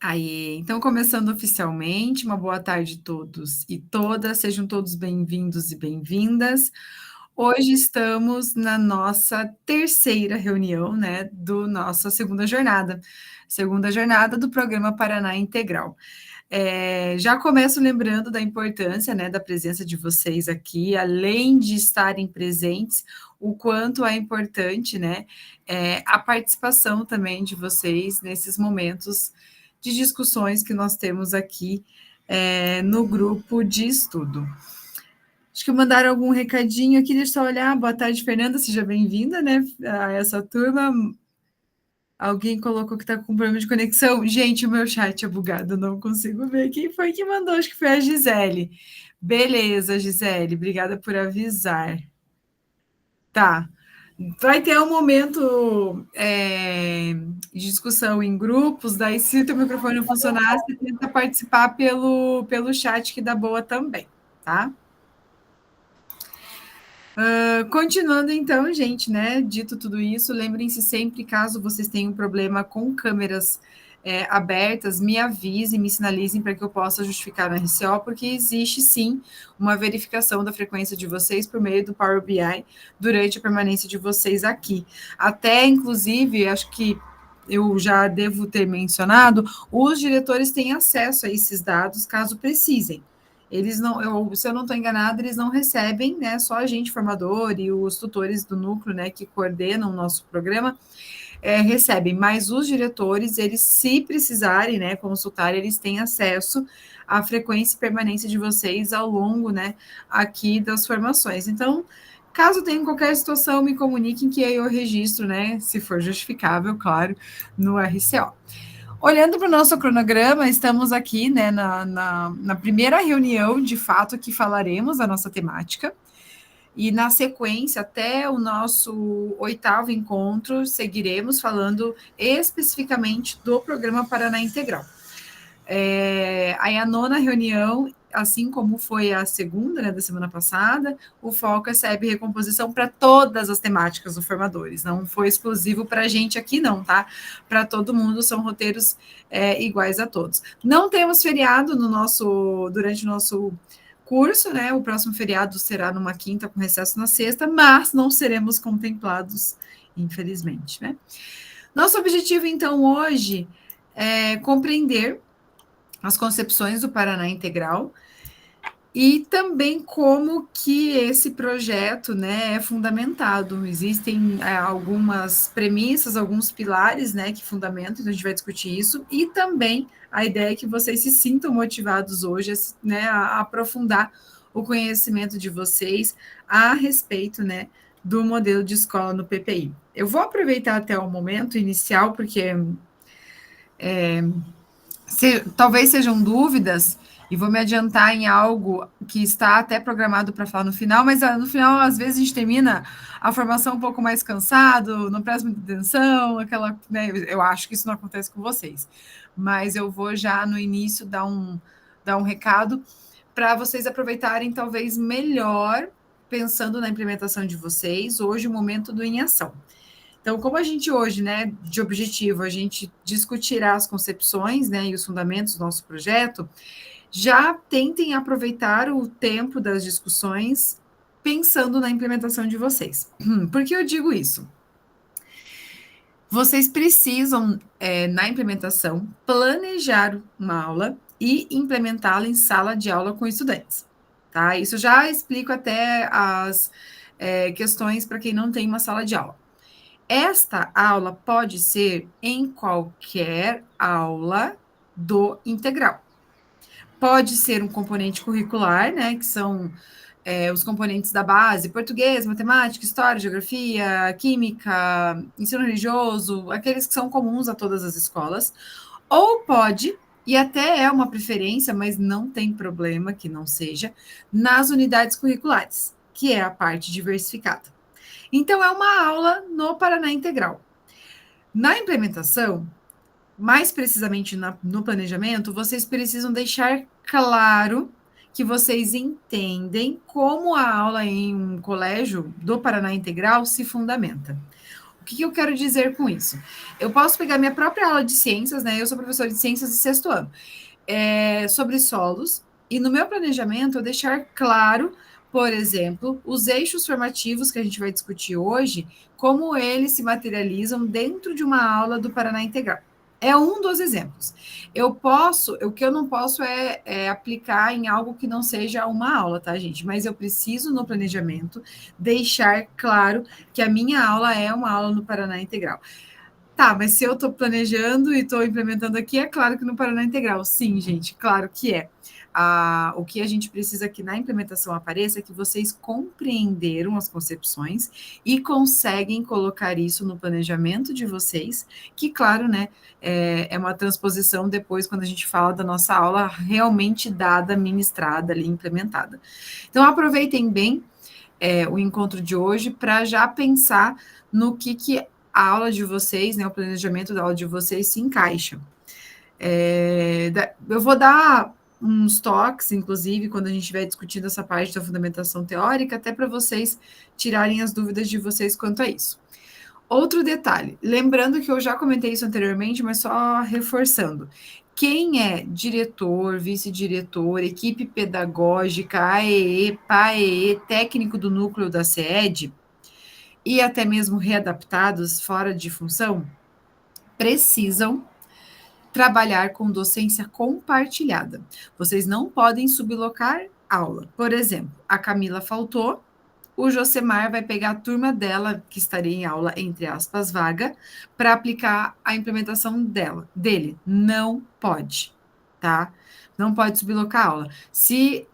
Aí, então começando oficialmente, uma boa tarde a todos e todas, sejam todos bem-vindos e bem-vindas. Hoje estamos na nossa terceira reunião, né, do nossa segunda jornada do programa Paraná Integral. Já começo lembrando da importância, né, da presença de vocês aqui, além de estarem presentes, o quanto é importante, né, a participação também de vocês nesses momentos de discussões que nós temos aqui no grupo de estudo. Acho que mandaram algum recadinho aqui, deixa eu só olhar. Boa tarde, Fernanda, seja bem-vinda, né, a essa turma. Alguém colocou que está com problema de conexão. Gente, o meu chat é bugado, não consigo ver quem foi que mandou. Acho que foi a Gisele. Beleza, Gisele, obrigada por avisar. Tá. Vai ter um momento de discussão em grupos, daí se o teu microfone não funcionar, você tenta participar pelo chat que dá boa também, tá? Continuando então, gente, né? Dito tudo isso, lembrem-se sempre, caso vocês tenham problema com câmeras abertas, me avisem, me sinalizem para que eu possa justificar no RCO, porque existe sim uma verificação da frequência de vocês por meio do Power BI durante a permanência de vocês aqui. Até, inclusive, acho que eu já devo ter mencionado, os diretores têm acesso a esses dados caso precisem. Eles não, se eu não estou enganada, eles não recebem, né? Só a gente, formador, e os tutores do núcleo, né, que coordenam o nosso programa, recebem, mas os diretores, eles, se precisarem, né, consultar, eles têm acesso à frequência e permanência de vocês ao longo, né, aqui das formações. Então, caso tenham qualquer situação, me comuniquem que aí eu registro, né, se for justificável, claro, no RCO. Olhando para o nosso cronograma, estamos aqui, né, na primeira reunião, de fato, que falaremos da nossa temática. E na sequência, até o nosso oitavo encontro, seguiremos falando especificamente do programa Paraná Integral. Aí a nona reunião, assim como foi a segunda, né, da semana passada, o foco é SEB e recomposição para todas as temáticas do Formadores. Não foi exclusivo para a gente aqui, não, tá? Para todo mundo, são roteiros iguais a todos. Não temos feriado durante o nosso curso, né? O próximo feriado será numa quinta, com recesso na sexta, mas não seremos contemplados, infelizmente, né? Nosso objetivo, então, hoje é compreender as concepções do Paraná Integral e também como que esse projeto, né, é fundamentado. Existem algumas premissas, alguns pilares, né, que fundamentam, então a gente vai discutir isso, e também a ideia é que vocês se sintam motivados hoje, né, a aprofundar o conhecimento de vocês a respeito, né, do modelo de escola no PPI. Eu vou aproveitar até o momento inicial, porque talvez sejam dúvidas, e vou me adiantar em algo que está até programado para falar no final, mas no final, às vezes, a gente termina a formação um pouco mais cansado, não presta muita atenção, aquela, né, eu acho que isso não acontece com vocês. Mas eu vou já no início dar um recado para vocês aproveitarem talvez melhor, pensando na implementação de vocês, hoje o momento do em ação. Então, como a gente hoje, né, de objetivo, a gente discutirá as concepções, né, e os fundamentos do nosso projeto, já tentem aproveitar o tempo das discussões pensando na implementação de vocês. Por que eu digo isso? Vocês precisam, na implementação, planejar uma aula e implementá-la em sala de aula com estudantes. Tá? Isso já explico até as questões para quem não tem uma sala de aula. Esta aula pode ser em qualquer aula do integral. Pode ser um componente curricular, né, que são os componentes da base, português, matemática, história, geografia, química, ensino religioso, aqueles que são comuns a todas as escolas, ou pode, e até é uma preferência, mas não tem problema que não seja, nas unidades curriculares, que é a parte diversificada. Então, é uma aula no Paraná Integral. Na implementação, mais precisamente no planejamento, vocês precisam deixar claro que vocês entendem como a aula em um colégio do Paraná Integral se fundamenta. que eu quero dizer com isso? Eu posso pegar minha própria aula de ciências, né? Eu sou professora de ciências de sexto ano, sobre solos, e no meu planejamento eu deixar claro, por exemplo, os eixos formativos que a gente vai discutir hoje, como eles se materializam dentro de uma aula do Paraná Integral. É um dos exemplos. O que eu não posso é aplicar em algo que não seja uma aula, tá, gente? Mas eu preciso, no planejamento, deixar claro que a minha aula é uma aula no Paraná Integral. Tá, mas se eu estou planejando e estou implementando aqui, é claro que no Paraná Integral. Sim, gente, claro que é. O que a gente precisa que na implementação apareça é que vocês compreenderam as concepções e conseguem colocar isso no planejamento de vocês, que, claro, né, é uma transposição depois, quando a gente fala da nossa aula realmente dada, ministrada ali, implementada. Então, aproveitem bem o encontro de hoje para já pensar no que a aula de vocês, né, o planejamento da aula de vocês se encaixa. Eu vou dar uns toques, inclusive, quando a gente estiver discutindo essa parte da fundamentação teórica, até para vocês tirarem as dúvidas de vocês quanto a isso. Outro detalhe, lembrando que eu já comentei isso anteriormente, mas só reforçando. Quem é diretor, vice-diretor, equipe pedagógica, AEE, PAEE, técnico do núcleo da SEED, e até mesmo readaptados fora de função, precisam trabalhar com docência compartilhada. Vocês não podem sublocar aula. Por exemplo, a Camila faltou, o Josemar vai pegar a turma dela, que estaria em aula, entre aspas, vaga, para aplicar a implementação dele. Não pode, tá? Não pode sublocar a aula. Se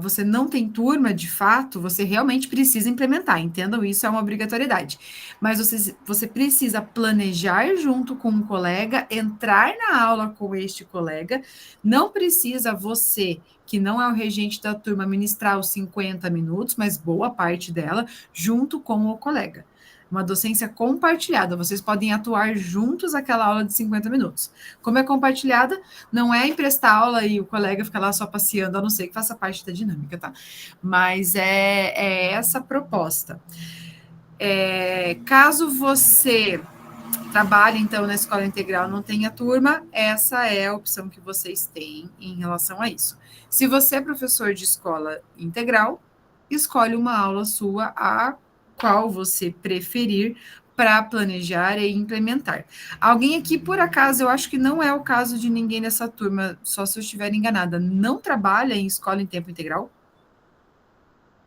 você não tem turma, de fato, você realmente precisa implementar. Entendam, isso é uma obrigatoriedade. Mas você precisa planejar junto com um colega, entrar na aula com este colega. Não precisa você, que não é o regente da turma, ministrar os 50 minutos, mas boa parte dela, junto com o colega. Uma docência compartilhada, vocês podem atuar juntos aquela aula de 50 minutos. Como é compartilhada, não é emprestar aula e o colega fica lá só passeando, a não ser que faça parte da dinâmica, tá? Mas é essa a proposta. Caso você trabalhe, então, na escola integral, não tenha turma, essa é a opção que vocês têm em relação a isso. Se você é professor de escola integral, escolhe uma aula sua, a qual você preferir, para planejar e implementar. Alguém aqui, por acaso, eu acho que não é o caso de ninguém nessa turma, só se eu estiver enganada, não trabalha em escola em tempo integral?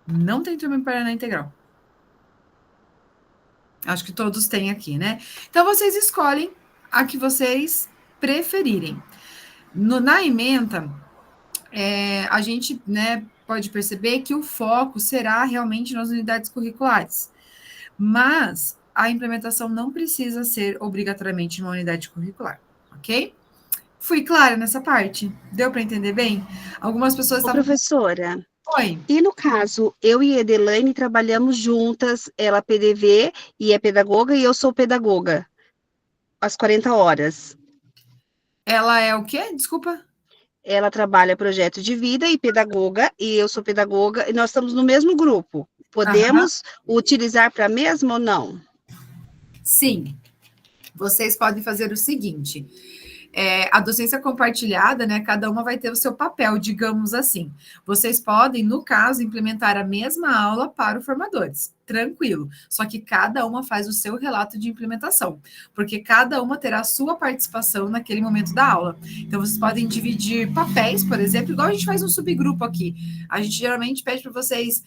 Não tem turma em Paraná Integral. Acho que todos têm aqui, né? Então, vocês escolhem a que vocês preferirem. Na ementa, a gente, né, pode perceber que o foco será realmente nas unidades curriculares. Mas a implementação não precisa ser obrigatoriamente numa unidade curricular, ok? Fui clara nessa parte? Deu para entender bem? Algumas pessoas Ô, estavam... professora, Oi. e no caso, eu e a Edelaine trabalhamos juntas, ela PDV e é pedagoga e eu sou pedagoga, às 40 horas. Ela é o quê? Desculpa. Ela trabalha projeto de vida e pedagoga, e eu sou pedagoga, e nós estamos no mesmo grupo. Aham. Podemos utilizar para a mesma ou não? Sim. Vocês podem fazer o seguinte: a docência compartilhada, né? Cada uma vai ter o seu papel, digamos assim. Vocês podem, no caso, implementar a mesma aula para os formadores, tranquilo. Só que cada uma faz o seu relato de implementação, porque cada uma terá a sua participação naquele momento da aula. Então, vocês podem dividir papéis, por exemplo, igual a gente faz um subgrupo aqui. A gente geralmente pede para vocês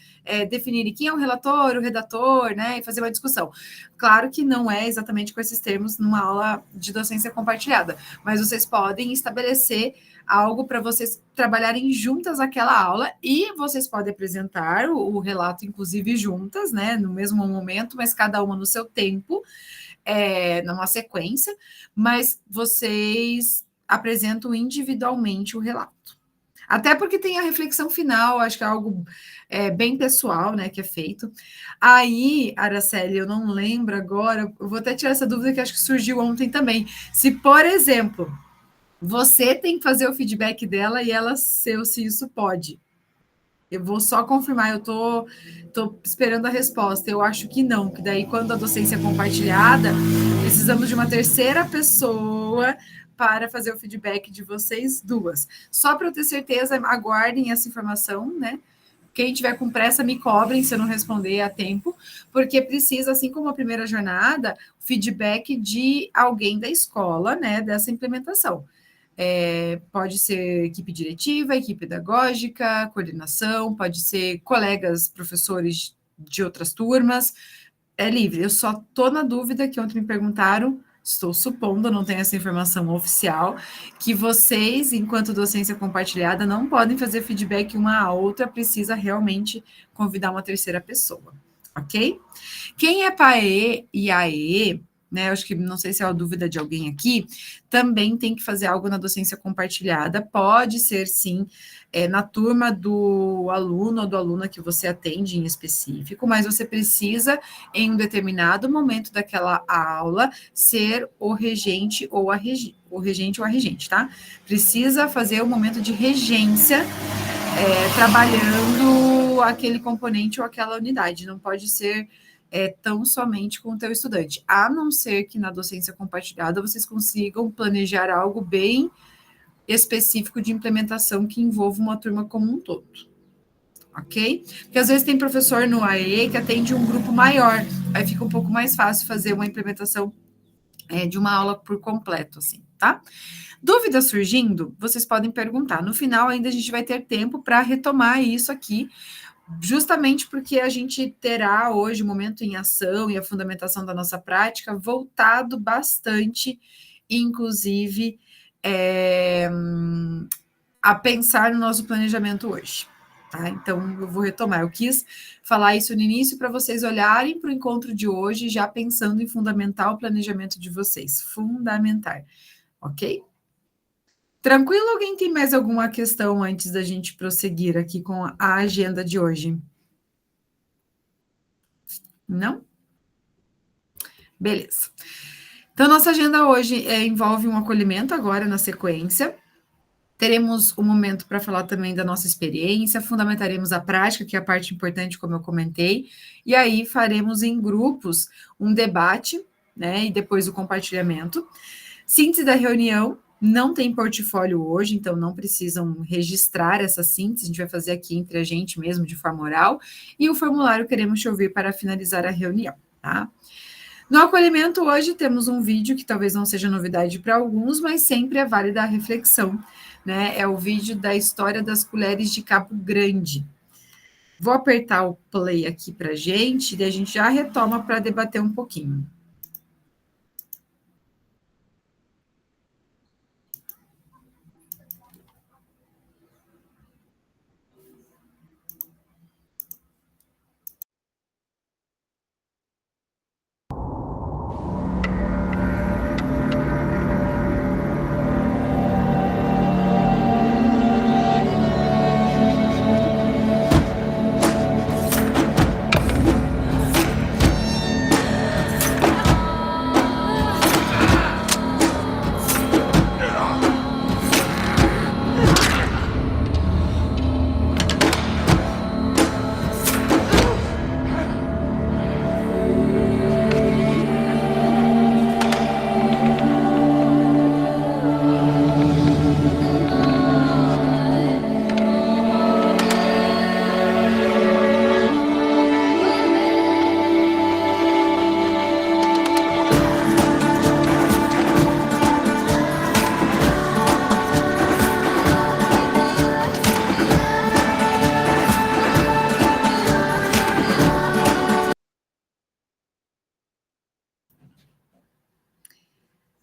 definirem quem é o relator, o redator, né? E fazer uma discussão. Claro que não é exatamente com esses termos numa aula de docência compartilhada, mas vocês podem estabelecer algo para vocês trabalharem juntas aquela aula e vocês podem apresentar o relato, inclusive, juntas, né, no mesmo momento, mas cada uma no seu tempo, numa sequência, mas vocês apresentam individualmente o relato. Até porque tem a reflexão final, acho que é algo bem pessoal, né, que é feito. Aí, Araceli, eu não lembro agora, eu vou até tirar essa dúvida que acho que surgiu ontem também. Se, por exemplo, você tem que fazer o feedback dela e ela seu se isso pode. Eu vou só confirmar, eu tô esperando a resposta. Eu acho que não, que daí quando a docência é compartilhada, precisamos de uma terceira pessoa para fazer o feedback de vocês duas. Só para eu ter certeza, aguardem essa informação, né? Quem tiver com pressa, me cobrem se eu não responder a tempo, porque precisa, assim como a primeira jornada, feedback de alguém da escola, né, dessa implementação. Pode ser equipe diretiva, equipe pedagógica, coordenação, pode ser colegas, professores de outras turmas, é livre. Eu só estou na dúvida que ontem me perguntaram, estou supondo, não tenho essa informação oficial, que vocês, enquanto docência compartilhada, não podem fazer feedback uma à outra, precisa realmente convidar uma terceira pessoa, ok? Quem é PAE e AE, né, acho que não sei se é a dúvida de alguém aqui, também tem que fazer algo na docência compartilhada, pode ser sim, na turma do aluno ou do aluna que você atende em específico, mas você precisa, em um determinado momento daquela aula, ser o regente ou a regente, tá? Precisa fazer o momento de regência, trabalhando aquele componente ou aquela unidade, não pode ser tão somente com o teu estudante, a não ser que na docência compartilhada vocês consigam planejar algo bem específico de implementação que envolva uma turma como um todo, ok? Porque às vezes tem professor no AE que atende um grupo maior, aí fica um pouco mais fácil fazer uma implementação de uma aula por completo, assim, tá? Dúvidas surgindo, vocês podem perguntar. No final, ainda a gente vai ter tempo para retomar isso aqui, justamente porque a gente terá hoje o momento em ação e a fundamentação da nossa prática voltado bastante, inclusive, a pensar no nosso planejamento hoje. Tá? Então, eu vou retomar. Eu quis falar isso no início para vocês olharem para o encontro de hoje, já pensando em fundamentar o planejamento de vocês. Fundamentar, ok? Tranquilo? Alguém tem mais alguma questão antes da gente prosseguir aqui com a agenda de hoje? Não? Beleza. Então, nossa agenda hoje envolve um acolhimento agora na sequência. Teremos um momento para falar também da nossa experiência, fundamentaremos a prática, que é a parte importante, como eu comentei, e aí faremos em grupos um debate, né, e depois o compartilhamento. Síntese da reunião, não tem portfólio hoje, então não precisam registrar essa síntese, a gente vai fazer aqui entre a gente mesmo, de forma oral, e o formulário queremos te ouvir para finalizar a reunião, tá? No acolhimento, hoje temos um vídeo que talvez não seja novidade para alguns, mas sempre é válida a reflexão, né? É o vídeo da história das colheres de Cabo Grande. Vou apertar o play aqui para gente, e a gente já retoma para debater um pouquinho.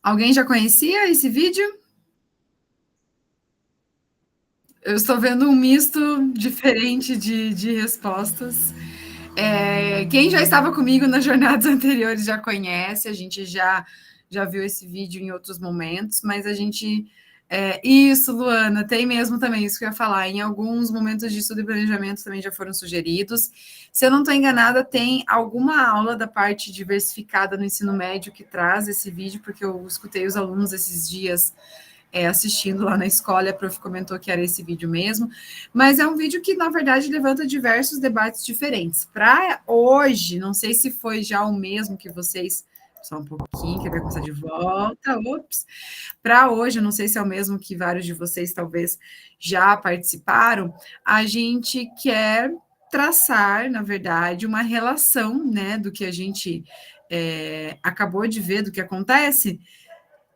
Alguém já conhecia esse vídeo? Eu estou vendo um misto diferente de respostas. Quem já estava comigo nas jornadas anteriores já conhece, a gente já viu esse vídeo em outros momentos, mas a gente. Isso, Luana, tem mesmo também isso que eu ia falar. Em alguns momentos de estudo e planejamento também já foram sugeridos. Se eu não estou enganada, tem alguma aula da parte diversificada no ensino médio que traz esse vídeo, porque eu escutei os alunos esses dias assistindo lá na escola, a prof comentou que era esse vídeo mesmo, mas é um vídeo que, na verdade, levanta diversos debates diferentes. Para hoje, não sei se foi já o mesmo que vocês... Só um pouquinho, que vai começar de volta. Ops. Para hoje, eu não sei se é o mesmo que vários de vocês talvez já participaram, a gente quer traçar, na verdade, uma relação, né, do que a gente acabou de ver, do que acontece.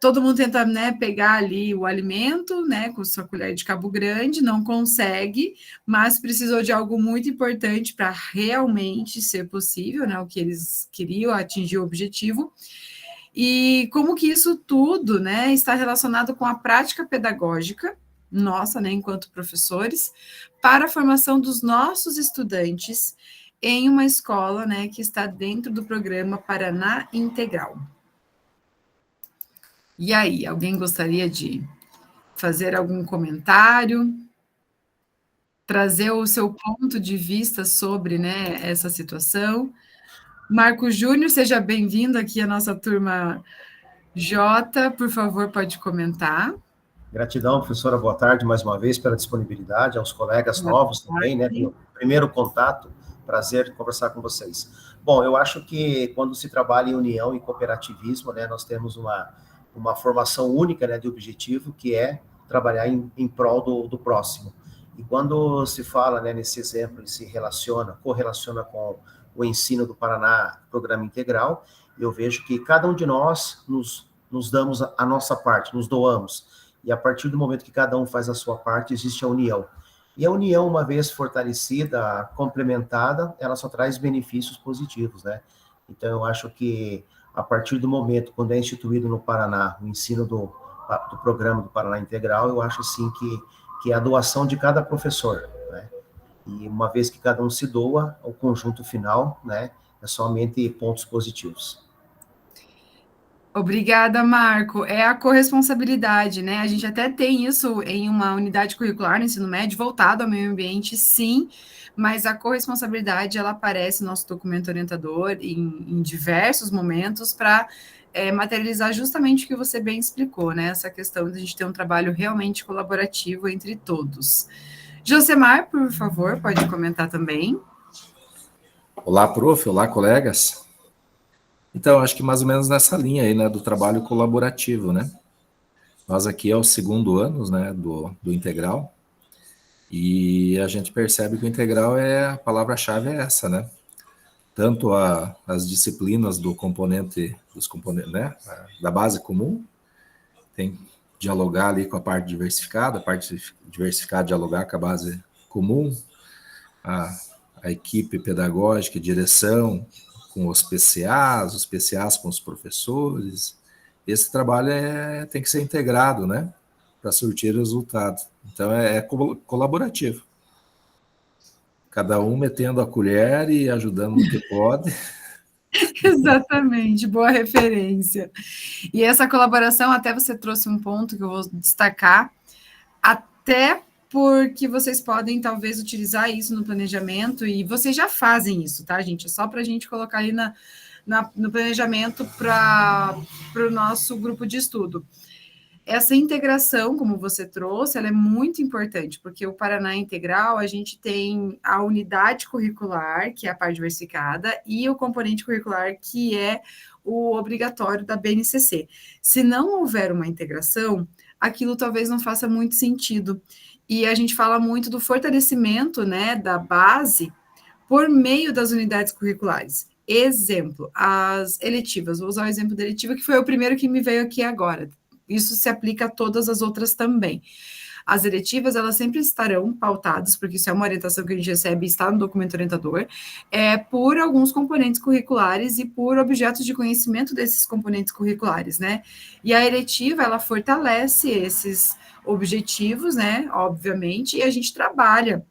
Todo mundo tenta, né, pegar ali o alimento, né, com sua colher de cabo grande, não consegue, mas precisou de algo muito importante para realmente ser possível, né, o que eles queriam, atingir o objetivo. E como que isso tudo, né, está relacionado com a prática pedagógica, nossa, né, enquanto professores, para a formação dos nossos estudantes em uma escola, né, que está dentro do programa Paraná Integral. E aí, alguém gostaria de fazer algum comentário, trazer o seu ponto de vista sobre, né, essa situação? Marco Júnior, seja bem-vindo aqui à nossa turma J, por favor, pode comentar. Gratidão, professora, boa tarde mais uma vez pela disponibilidade, aos colegas Boa novos tarde. também, né, pelo primeiro contato, prazer conversar com vocês. Bom, eu acho que quando se trabalha em união e cooperativismo, né, nós temos uma formação única, né, de objetivo, que é trabalhar em prol do próximo. E quando se fala, né, nesse exemplo, e se correlaciona com o ensino do Paraná, Programa Integral, eu vejo que cada um de nós nos damos a nossa parte, nos doamos. E a partir do momento que cada um faz a sua parte, existe a união. E a união, uma vez fortalecida, complementada, ela só traz benefícios positivos, né? Então, eu acho que a partir do momento, quando é instituído no Paraná o ensino do programa do Paraná Integral, eu acho, assim, que é a doação de cada professor, né? E uma vez que cada um se doa, o conjunto final, né, é somente pontos positivos. Obrigada, Marco. É a corresponsabilidade, né? A gente até tem isso em uma unidade curricular no ensino médio, voltado ao meio ambiente, sim, mas a corresponsabilidade, ela aparece no nosso documento orientador em diversos momentos para materializar justamente o que você bem explicou, né? Essa questão de a gente ter um trabalho realmente colaborativo entre todos. Josemar, por favor, pode comentar também. Olá, prof. Olá, colegas. Então, acho que mais ou menos nessa linha aí, né, do trabalho colaborativo, né? Nós aqui é o segundo ano, né, do integral, e a gente percebe que o integral a palavra-chave é essa, né? Tanto as disciplinas dos componentes, né, da base comum, tem que dialogar ali com a parte diversificada dialogar com a base comum, a equipe pedagógica e direção com os PCAs com os professores. Esse trabalho tem que ser integrado, né, para surtir resultado. Então, é colaborativo. Cada um metendo a colher e ajudando no que pode. Exatamente, boa referência. E essa colaboração, até você trouxe um ponto que eu vou destacar, até porque vocês podem talvez utilizar isso no planejamento, e vocês já fazem isso, tá, gente? É só para a gente colocar ali no planejamento para o nosso grupo de estudo. Essa integração, como você trouxe, ela é muito importante, porque o Paraná Integral, a gente tem a unidade curricular, que é a parte diversificada, e o componente curricular, que é o obrigatório da BNCC. Se não houver uma integração, aquilo talvez não faça muito sentido. E a gente fala muito do fortalecimento, né, da base por meio das unidades curriculares. Exemplo, as eletivas. Vou usar o exemplo da eletiva, que foi o primeiro que me veio aqui agora. Isso se aplica a todas as outras também. As eletivas, elas sempre estarão pautadas, porque isso é uma orientação que a gente recebe e está no documento orientador, por alguns componentes curriculares e por objetos de conhecimento desses componentes curriculares, né? E a eletiva, ela fortalece esses objetivos, né, obviamente, e a gente trabalha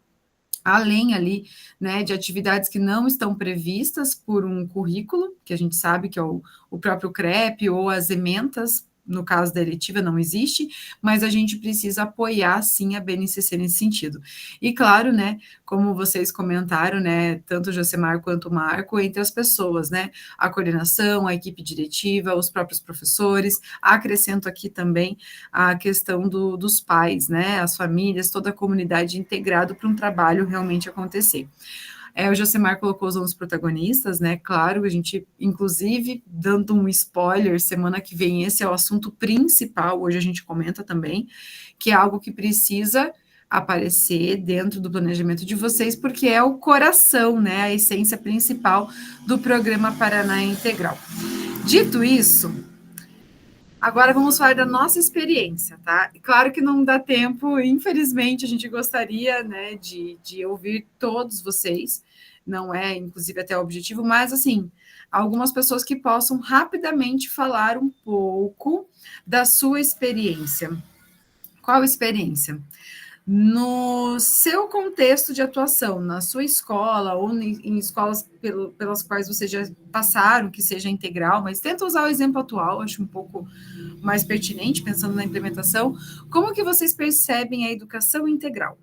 além ali, né, de atividades que não estão previstas por um currículo, que a gente sabe que é o próprio CREP ou as ementas, no caso da eletiva não existe, mas a gente precisa apoiar, sim, a BNCC nesse sentido. E claro, né, como vocês comentaram, né, tanto o Josemar quanto o Marco, entre as pessoas, né, a coordenação, a equipe diretiva, os próprios professores, acrescento aqui também a questão dos pais, né, as famílias, toda a comunidade integrado para um trabalho realmente acontecer. O Josemar colocou os nomes protagonistas, né? Claro, a gente, inclusive, dando um spoiler, semana que vem esse é o assunto principal, hoje a gente comenta também, que é algo que precisa aparecer dentro do planejamento de vocês, porque é o coração, né? A essência principal do programa Paraná Integral. Dito isso, agora vamos falar da nossa experiência, tá? Claro que não dá tempo, infelizmente, a gente gostaria, né, de ouvir todos vocês, não é, inclusive, até o objetivo, mas, assim, algumas pessoas que possam rapidamente falar um pouco da sua experiência. Qual experiência? No seu contexto de atuação, na sua escola ou em escolas pelas quais vocês já passaram, que seja integral, mas tenta usar o exemplo atual, acho um pouco mais pertinente, pensando na implementação. Como que vocês percebem a educação integral?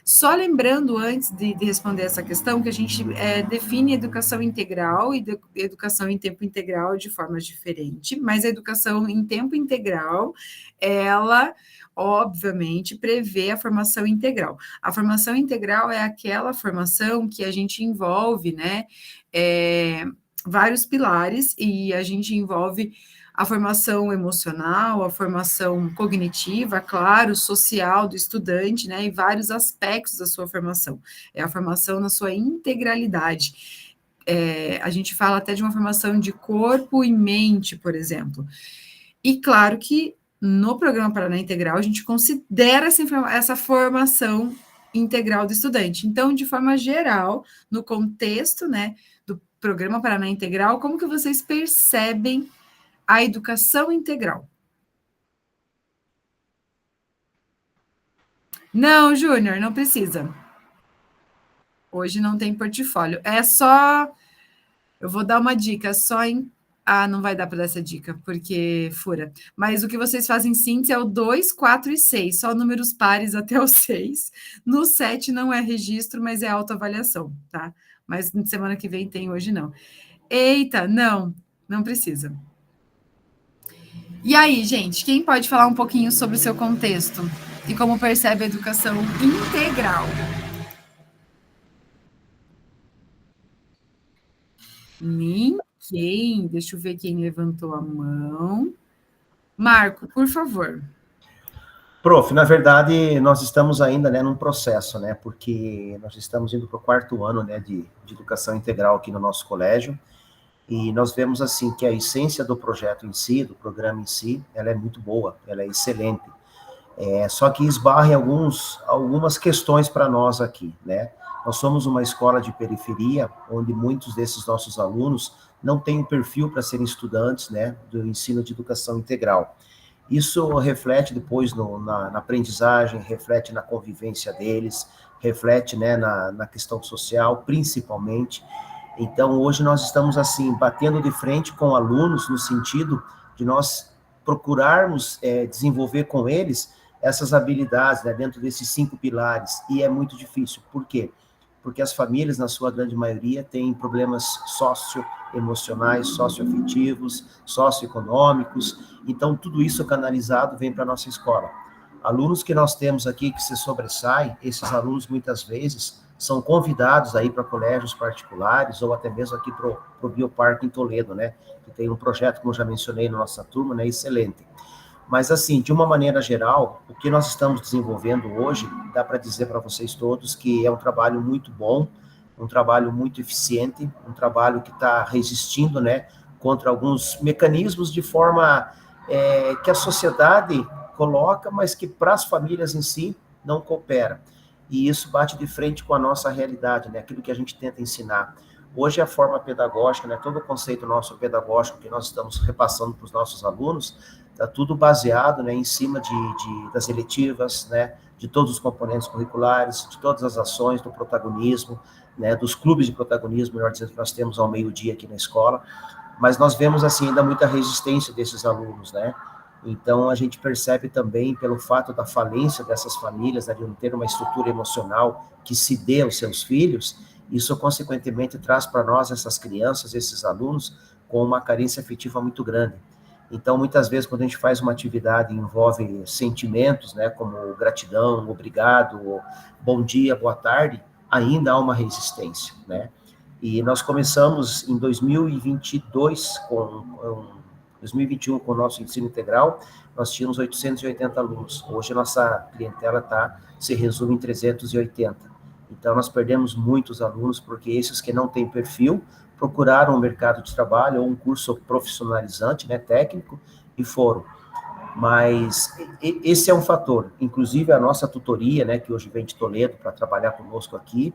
Só lembrando, antes de responder essa questão, que a gente define educação integral e educação em tempo integral de forma diferente, mas a educação em tempo integral, ela obviamente, prevê a formação integral. A formação integral é aquela formação que a gente envolve, né, vários pilares, e a gente envolve a formação emocional, a formação cognitiva, claro, social do estudante, né, e vários aspectos da sua formação. É a formação na sua integralidade. A gente fala até de uma formação de corpo e mente, por exemplo. E claro que no programa Paraná Integral, a gente considera essa formação integral do estudante. Então, de forma geral, no contexto, né, do programa Paraná Integral, como que vocês percebem a educação integral? Não, Júnior, não precisa. Hoje não tem portfólio. É só... Eu vou dar uma dica, só em... não vai dar para dar essa dica, porque fura. Mas o que vocês fazem em síntese é o 2, 4 e 6, só números pares até o 6. No 7 não é registro, mas é autoavaliação, tá? Mas semana que vem tem, hoje não. Eita, não precisa. E aí, gente, quem pode falar um pouquinho sobre o seu contexto e como percebe a educação integral? Ninguém. Deixa eu ver quem levantou a mão. Marco, por favor. Prof, na verdade, nós estamos ainda, né, num processo, né, porque nós estamos indo para o 4º ano, né, de educação integral aqui no nosso colégio, e nós vemos, assim, que a essência do projeto em si, do programa em si, ela é muito boa, ela é excelente, só que esbarra em algumas questões para nós aqui, né. Nós somos uma escola de periferia, onde muitos desses nossos alunos não têm um perfil para serem estudantes, né, do ensino de educação integral. Isso reflete depois na aprendizagem, reflete na convivência deles, reflete, né, na questão social, principalmente. Então, hoje nós estamos, assim, batendo de frente com alunos, no sentido de nós procurarmos desenvolver com eles essas habilidades, né, dentro desses 5 pilares, e é muito difícil. Por quê? Porque as famílias, na sua grande maioria, têm problemas socioemocionais, socioafetivos, socioeconômicos, então tudo isso canalizado vem para a nossa escola. Alunos que nós temos aqui que se sobressaem, esses alunos muitas vezes são convidados aí para colégios particulares, ou até mesmo aqui para o Bioparque em Toledo, né, que tem um projeto, como eu já mencionei na nossa turma, né, excelente. Mas, assim, de uma maneira geral, o que nós estamos desenvolvendo hoje, dá para dizer para vocês todos que é um trabalho muito bom, um trabalho muito eficiente, um trabalho que está resistindo, né, contra alguns mecanismos de forma que a sociedade coloca, mas que para as famílias em si não coopera. E isso bate de frente com a nossa realidade, né, aquilo que a gente tenta ensinar. Hoje a forma pedagógica, né, todo o conceito nosso pedagógico que nós estamos repassando para os nossos alunos, está tudo baseado, né, em cima das eletivas, né, de todos os componentes curriculares, de todas as ações do protagonismo, né, dos clubes de protagonismo, melhor dizendo, que nós temos ao meio-dia aqui na escola, mas nós vemos, assim, ainda muita resistência desses alunos, né. Então, a gente percebe também, pelo fato da falência dessas famílias, né, de não ter uma estrutura emocional que se dê aos seus filhos, isso, consequentemente, traz para nós, essas crianças, esses alunos, com uma carência afetiva muito grande. Então, muitas vezes, quando a gente faz uma atividade e envolve sentimentos, né, como gratidão, obrigado, bom dia, boa tarde, ainda há uma resistência, né? E nós começamos em 2022 2021 com o nosso ensino integral, nós tínhamos 880 alunos. Hoje nossa clientela se resume em 380. Então nós perdemos muitos alunos porque esses que não têm perfil procuraram um mercado de trabalho ou um curso profissionalizante, né, técnico, e foram. Mas esse é um fator. Inclusive a nossa tutoria, né, que hoje vem de Toledo para trabalhar conosco aqui,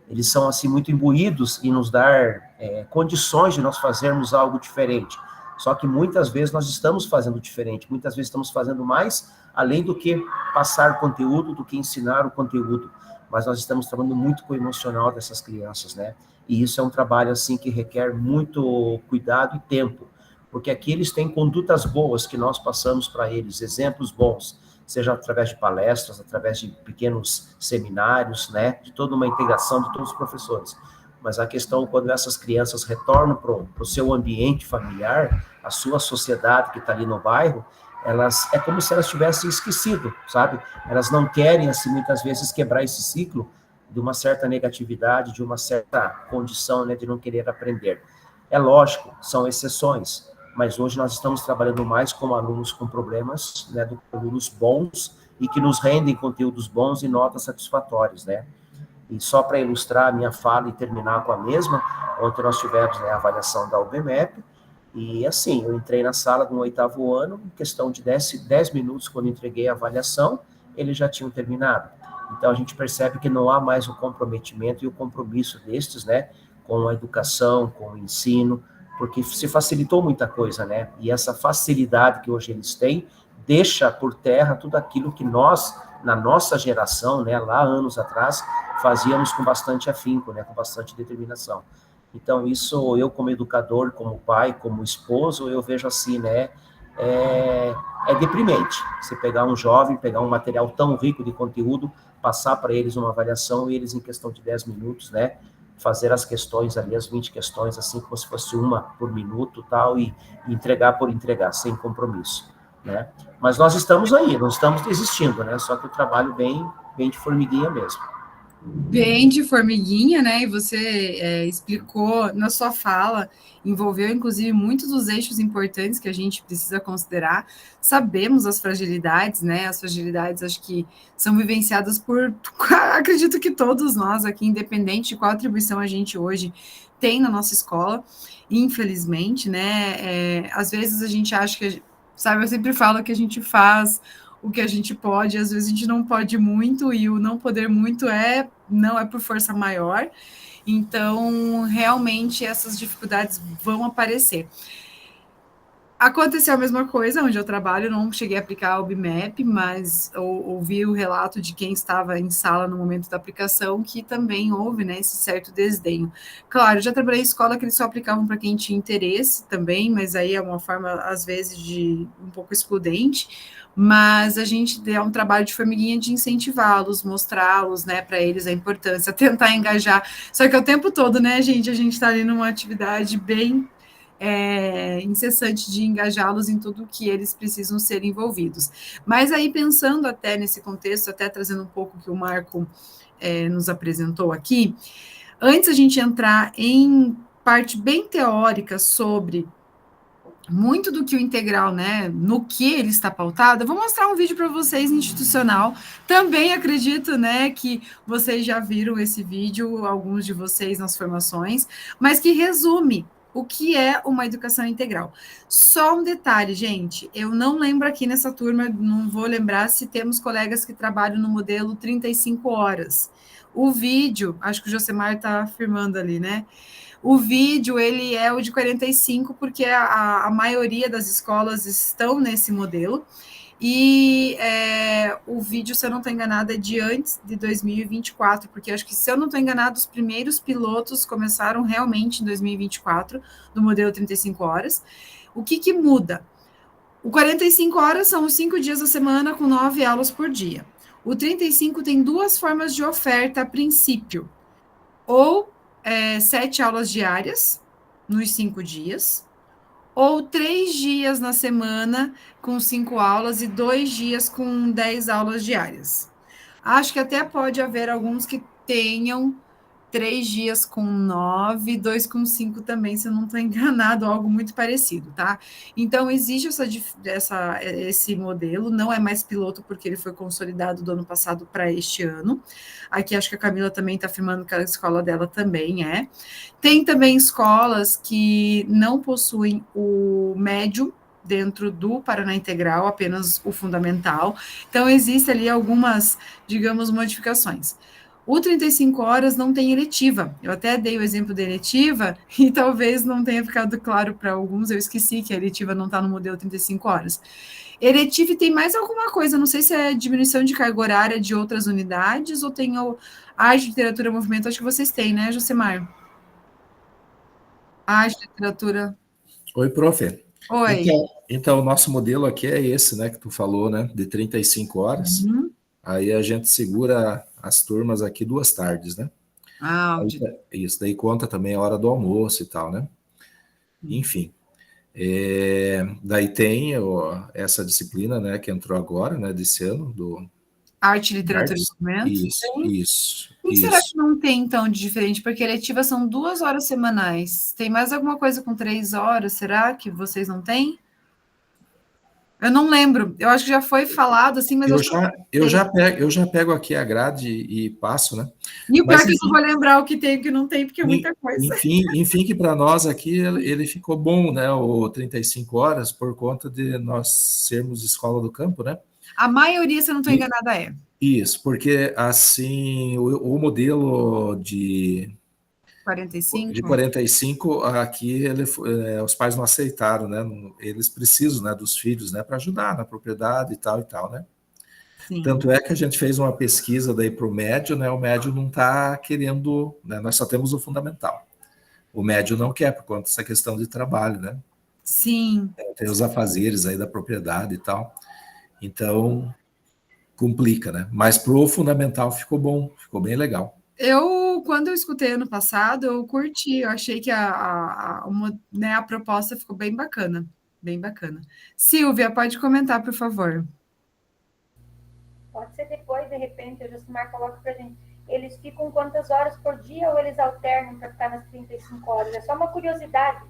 eles são assim muito imbuídos em nos dar condições de nós fazermos algo diferente. Só que muitas vezes nós estamos fazendo diferente, muitas vezes estamos fazendo mais, além do que passar conteúdo, do que ensinar o conteúdo. Mas nós estamos trabalhando muito com o emocional dessas crianças, né? E isso é um trabalho, assim, que requer muito cuidado e tempo, porque aqui eles têm condutas boas que nós passamos para eles, exemplos bons, seja através de palestras, através de pequenos seminários, né? De toda uma integração de todos os professores. Mas a questão, quando essas crianças retornam para o seu ambiente familiar, a sua sociedade que está ali no bairro, é como se elas tivessem esquecido, sabe? Elas não querem, assim, muitas vezes, quebrar esse ciclo de uma certa negatividade, de uma certa condição, né, de não querer aprender. É lógico, são exceções, mas hoje nós estamos trabalhando mais com alunos com problemas, né, do que alunos bons e que nos rendem conteúdos bons e notas satisfatórias, né? E só para ilustrar a minha fala e terminar com a mesma, ontem nós tivemos, né, a avaliação da UBMEP, e assim, eu entrei na sala do 8º ano, em questão de 10 minutos, quando entreguei a avaliação, eles já tinham terminado. Então, a gente percebe que não há mais o comprometimento e o compromisso destes, né, com a educação, com o ensino, porque se facilitou muita coisa, né, e essa facilidade que hoje eles têm, deixa por terra tudo aquilo que nós, na nossa geração, né, lá anos atrás, fazíamos com bastante afinco, né, com bastante determinação. Então, isso eu como educador, como pai, como esposo, eu vejo assim, né, é deprimente. Você pegar um jovem, pegar um material tão rico de conteúdo, passar para eles uma avaliação e eles, em questão de 10 minutos, né, fazer as questões ali, as 20 questões, assim, como se fosse uma por minuto, tal, e entregar por entregar, sem compromisso, né. Mas nós estamos aí, não estamos desistindo, né, só que o trabalho bem de formiguinha mesmo. Bem de formiguinha, né? E você explicou na sua fala, envolveu inclusive muitos dos eixos importantes que a gente precisa considerar. Sabemos as fragilidades, né? As fragilidades acho que são vivenciadas por, acredito que todos nós aqui, independente de qual atribuição a gente hoje tem na nossa escola, infelizmente, né? Às vezes a gente acha que, sabe, eu sempre falo que a gente faz o que a gente pode, às vezes a gente não pode muito, e o não poder muito não é por força maior, então realmente essas dificuldades vão aparecer. Aconteceu a mesma coisa onde eu trabalho, não cheguei a aplicar o BIMAP, mas ouvi o relato de quem estava em sala no momento da aplicação, que também houve, né, esse certo desdenho. Claro, eu já trabalhei em escola que eles só aplicavam para quem tinha interesse também, mas aí é uma forma, às vezes, de um pouco excludente, mas a gente é um trabalho de formiguinha de incentivá-los, mostrá-los, né, para eles a importância, tentar engajar, só que o tempo todo, né, gente, a gente está ali numa atividade bem incessante de engajá-los em tudo que eles precisam ser envolvidos. Mas aí, pensando até nesse contexto, até trazendo um pouco o que o Marco nos apresentou aqui, antes a gente entrar em parte bem teórica sobre muito do que o integral, né, no que ele está pautado, eu vou mostrar um vídeo para vocês institucional. Também acredito, né, que vocês já viram esse vídeo, alguns de vocês nas formações, mas que resume o que é uma educação integral. Só um detalhe, gente, eu não lembro aqui nessa turma, não vou lembrar se temos colegas que trabalham no modelo 35 horas. O vídeo, acho que o Josemar está afirmando ali, né? O vídeo, ele é o de 45, porque a maioria das escolas estão nesse modelo, e o vídeo, se eu não estou enganada, é de antes de 2024, porque acho que, se eu não estou enganada, os primeiros pilotos começaram realmente em 2024, do modelo 35 horas. O que muda? O 45 horas são os 5 dias da semana com 9 aulas por dia. O 35 tem 2 formas de oferta a princípio. Ou 7 aulas diárias nos 5 dias, ou 3 dias na semana com 5 aulas e 2 dias com 10 aulas diárias. Acho que até pode haver alguns que tenham 3 dias com 9, 2 com 5 também, se eu não estou enganado, algo muito parecido, tá? Então, existe esse modelo, não é mais piloto, porque ele foi consolidado do ano passado para este ano. Aqui, acho que a Camila também está afirmando que a escola dela também é. Tem também escolas que não possuem o médio dentro do Paraná Integral, apenas o fundamental. Então, existem ali algumas, digamos, modificações. O 35 horas não tem eletiva. Eu até dei o exemplo da eletiva e talvez não tenha ficado claro para alguns. Eu esqueci que a eletiva não está no modelo 35 horas. Eletiva tem mais alguma coisa. Não sei se é diminuição de carga horária de outras unidades ou tem arte, literatura, movimento. Acho que vocês têm, né, Josemar? Arte, literatura. Oi, prof. Oi. Então, o nosso modelo aqui é esse, né, que tu falou, né, de 35 horas. Uhum. Aí a gente segura as turmas aqui 2 tardes, né? Isso, daí conta também a hora do almoço e tal, né? Enfim. Daí tem essa disciplina, né, que entrou agora, né, desse ano, do... Arte, literatura e movimento. Isso. O que será que não tem, então, de diferente? Porque eletivas são 2 horas semanais. Tem mais alguma coisa com 3 horas? Será que vocês não têm? Eu não lembro. Eu acho que já foi falado, assim, mas eu já pego aqui a grade e passo, né? E o pior é que eu não vou lembrar o que tem e o que não tem, porque é muita coisa. Enfim, que para nós aqui ele ficou bom, né? O 35 horas, por conta de nós sermos escola do campo, né? A maioria, se eu não estou enganada, é. Isso, porque assim, o modelo de 45, aqui os pais não aceitaram, né? Eles precisam, né, dos filhos, né, para ajudar na propriedade e tal, né? Sim. Tanto é que a gente fez uma pesquisa daí para o médio, né? O médio não está querendo, né? Nós só temos o fundamental. O médio não quer, por conta dessa questão de trabalho, né? Sim. Tem os afazeres aí da propriedade e tal. Então, complica, né? Mas pro fundamental ficou bom, ficou bem legal. Quando eu escutei ano passado, eu curti, eu achei que a proposta ficou bem bacana, bem bacana. Silvia, pode comentar, por favor. Pode ser depois, de repente, o Josimar coloca pra gente. Eles ficam quantas horas por dia ou eles alternam para ficar nas 35 horas? É só uma curiosidade.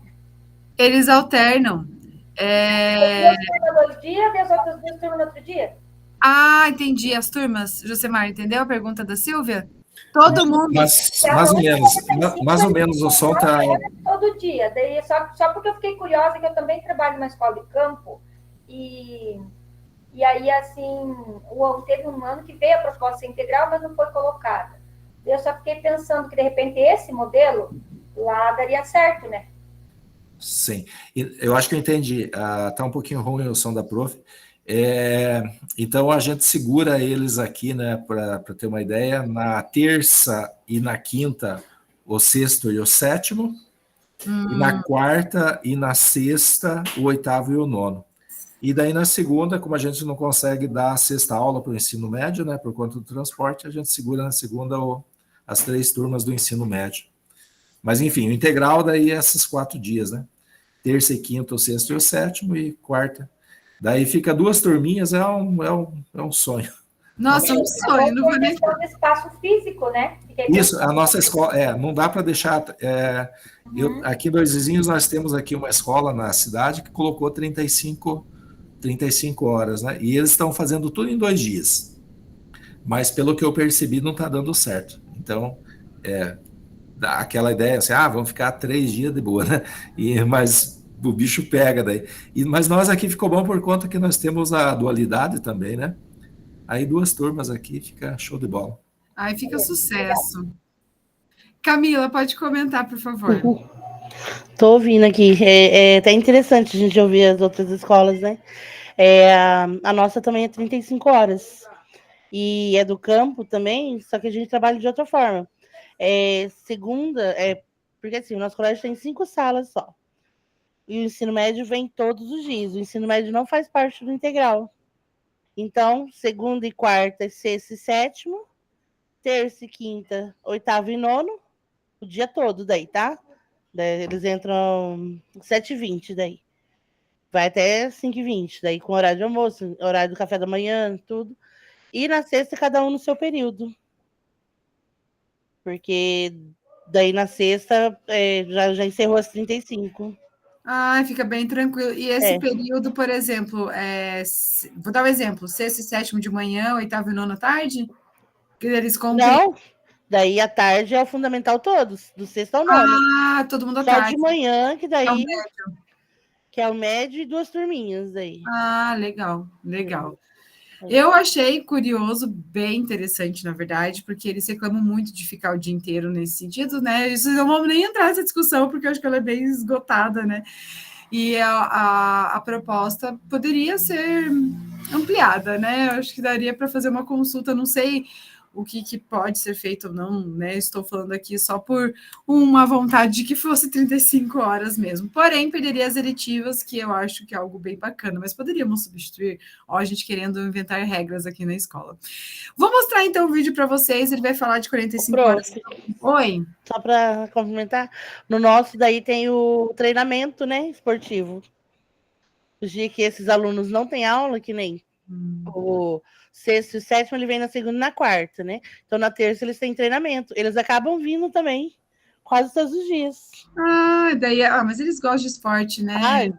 Eles alternam. Duas turmas 2 dias e as outras 2 turmas no outro dia? Ah, entendi. As turmas, Josemar, entendeu a pergunta da Silvia? Todo mundo. Mais ou menos o som tá. Todo dia. Daí só porque eu fiquei curiosa, que eu também trabalho numa escola de campo e aí, assim, teve um ano que veio a proposta integral, mas não foi colocada. Eu só fiquei pensando que, de repente, esse modelo lá daria certo, né? Sim. Eu acho que eu entendi. Tá um pouquinho ruim o som da prof. Então, a gente segura eles aqui, né, para ter uma ideia, na terça e na quinta, o sexto e o sétimo, e na quarta e na sexta, o oitavo e o nono. E daí na segunda, como a gente não consegue dar a sexta aula para o ensino médio, né, por conta do transporte, a gente segura na segunda as 3 turmas do ensino médio. Mas enfim, o integral daí é esses 4 dias, né? Terça e quinta, o sexto e o sétimo, e quarta. Daí fica 2 turminhas, é um sonho. Nossa, um sonho, não vou nem falar. Espaço físico, né? Isso, a nossa escola, não dá para deixar. Aqui em Dois Vizinhos, nós temos aqui uma escola na cidade que colocou 35 horas, né? E eles estão fazendo tudo em 2 dias. Mas pelo que eu percebi, não está dando certo. Então, aquela ideia assim, vamos ficar 3 dias de boa, né? Mas o bicho pega daí. Mas nós aqui ficou bom por conta que nós temos a dualidade também, né? Aí 2 turmas aqui, fica show de bola. Aí fica sucesso. Camila, pode comentar, por favor. Tô ouvindo aqui. É até interessante a gente ouvir as outras escolas, né? A nossa também é 35 horas. E é do campo também, só que a gente trabalha de outra forma. Segunda, porque assim, o nosso colégio tem 5 salas só. e o ensino médio vem todos os dias. O ensino médio não faz parte do integral. Então, segunda e quarta, sexta e sétimo, terça e quinta, oitavo e nono, o dia todo daí, tá? Daí eles entram 7h20 daí. Vai até 5h20, daí com horário de almoço, horário do café da manhã, tudo. E na sexta, cada um no seu período. Porque daí na sexta já encerrou as 35. Ah, fica bem tranquilo. E esse período, por exemplo, vou dar um exemplo, sexta e sétimo de manhã, oitavo e nono à tarde? Que eles Não, daí à tarde é o fundamental todos, do sexto ao nono. Ah, todo mundo à Só tarde. de manhã, que daí... É o médio. Que é o médio e 2 turminhas daí. Ah, legal, legal. Eu achei curioso, bem interessante, na verdade, porque eles reclamam muito de ficar o dia inteiro nesse sentido, né? Isso não vamos nem entrar nessa discussão, porque eu acho que ela é bem esgotada, né? E a proposta poderia ser ampliada, né? Eu acho que daria para fazer uma consulta, não sei o que pode ser feito ou não, né? Estou falando aqui só por uma vontade de que fosse 35 horas mesmo. Porém, perderia as eletivas, que eu acho que é algo bem bacana, mas poderíamos substituir. Ó, a gente querendo inventar regras aqui na escola. Vou mostrar então o vídeo para vocês, ele vai falar de 45 horas. Oi? Só para complementar, no nosso daí tem o treinamento, né, esportivo. Os dias que esses alunos não têm aula, que nem o sexto e o sétimo, ele vem na segunda e na quarta, né? Então, na terça, eles têm treinamento. Eles acabam vindo também, quase todos os dias. Mas eles gostam de esporte, né?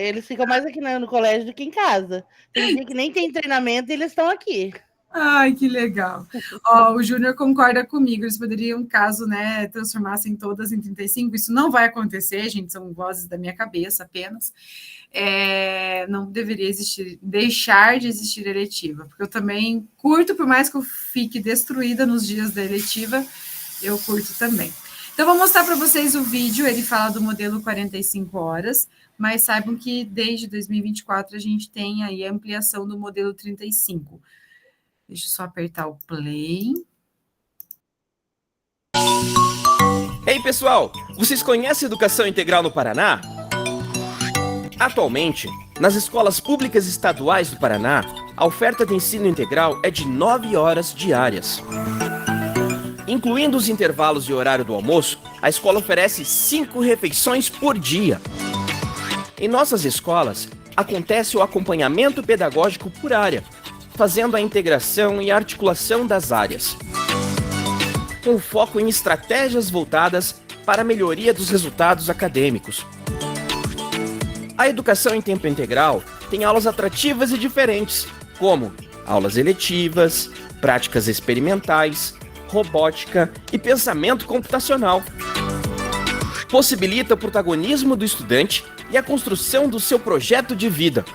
Eles ficam mais aqui no colégio do que em casa. Tem dia que nem tem treinamento e eles estão aqui. Ai, que legal. Ó, o Júnior concorda comigo, eles poderiam, caso, né, transformassem todas em 35, isso não vai acontecer, gente, são vozes da minha cabeça apenas. Não deveria deixar de existir eletiva, porque eu também curto, por mais que eu fique destruída nos dias da eletiva, eu curto também. Então, vou mostrar para vocês o vídeo, ele fala do modelo 45 horas, mas saibam que desde 2024 a gente tem aí a ampliação do modelo 35. Deixa eu só apertar o play. Ei, pessoal! Vocês conhecem Educação Integral no Paraná? Atualmente, nas escolas públicas estaduais do Paraná, a oferta de ensino integral é de 9 horas diárias. Incluindo os intervalos e horário do almoço, a escola oferece 5 refeições por dia. Em nossas escolas, acontece o acompanhamento pedagógico por área, fazendo a integração e articulação das áreas, com foco em estratégias voltadas para a melhoria dos resultados acadêmicos. A educação em tempo integral tem aulas atrativas e diferentes, como aulas eletivas, práticas experimentais, robótica e pensamento computacional. Possibilita o protagonismo do estudante e a construção do seu projeto de vida.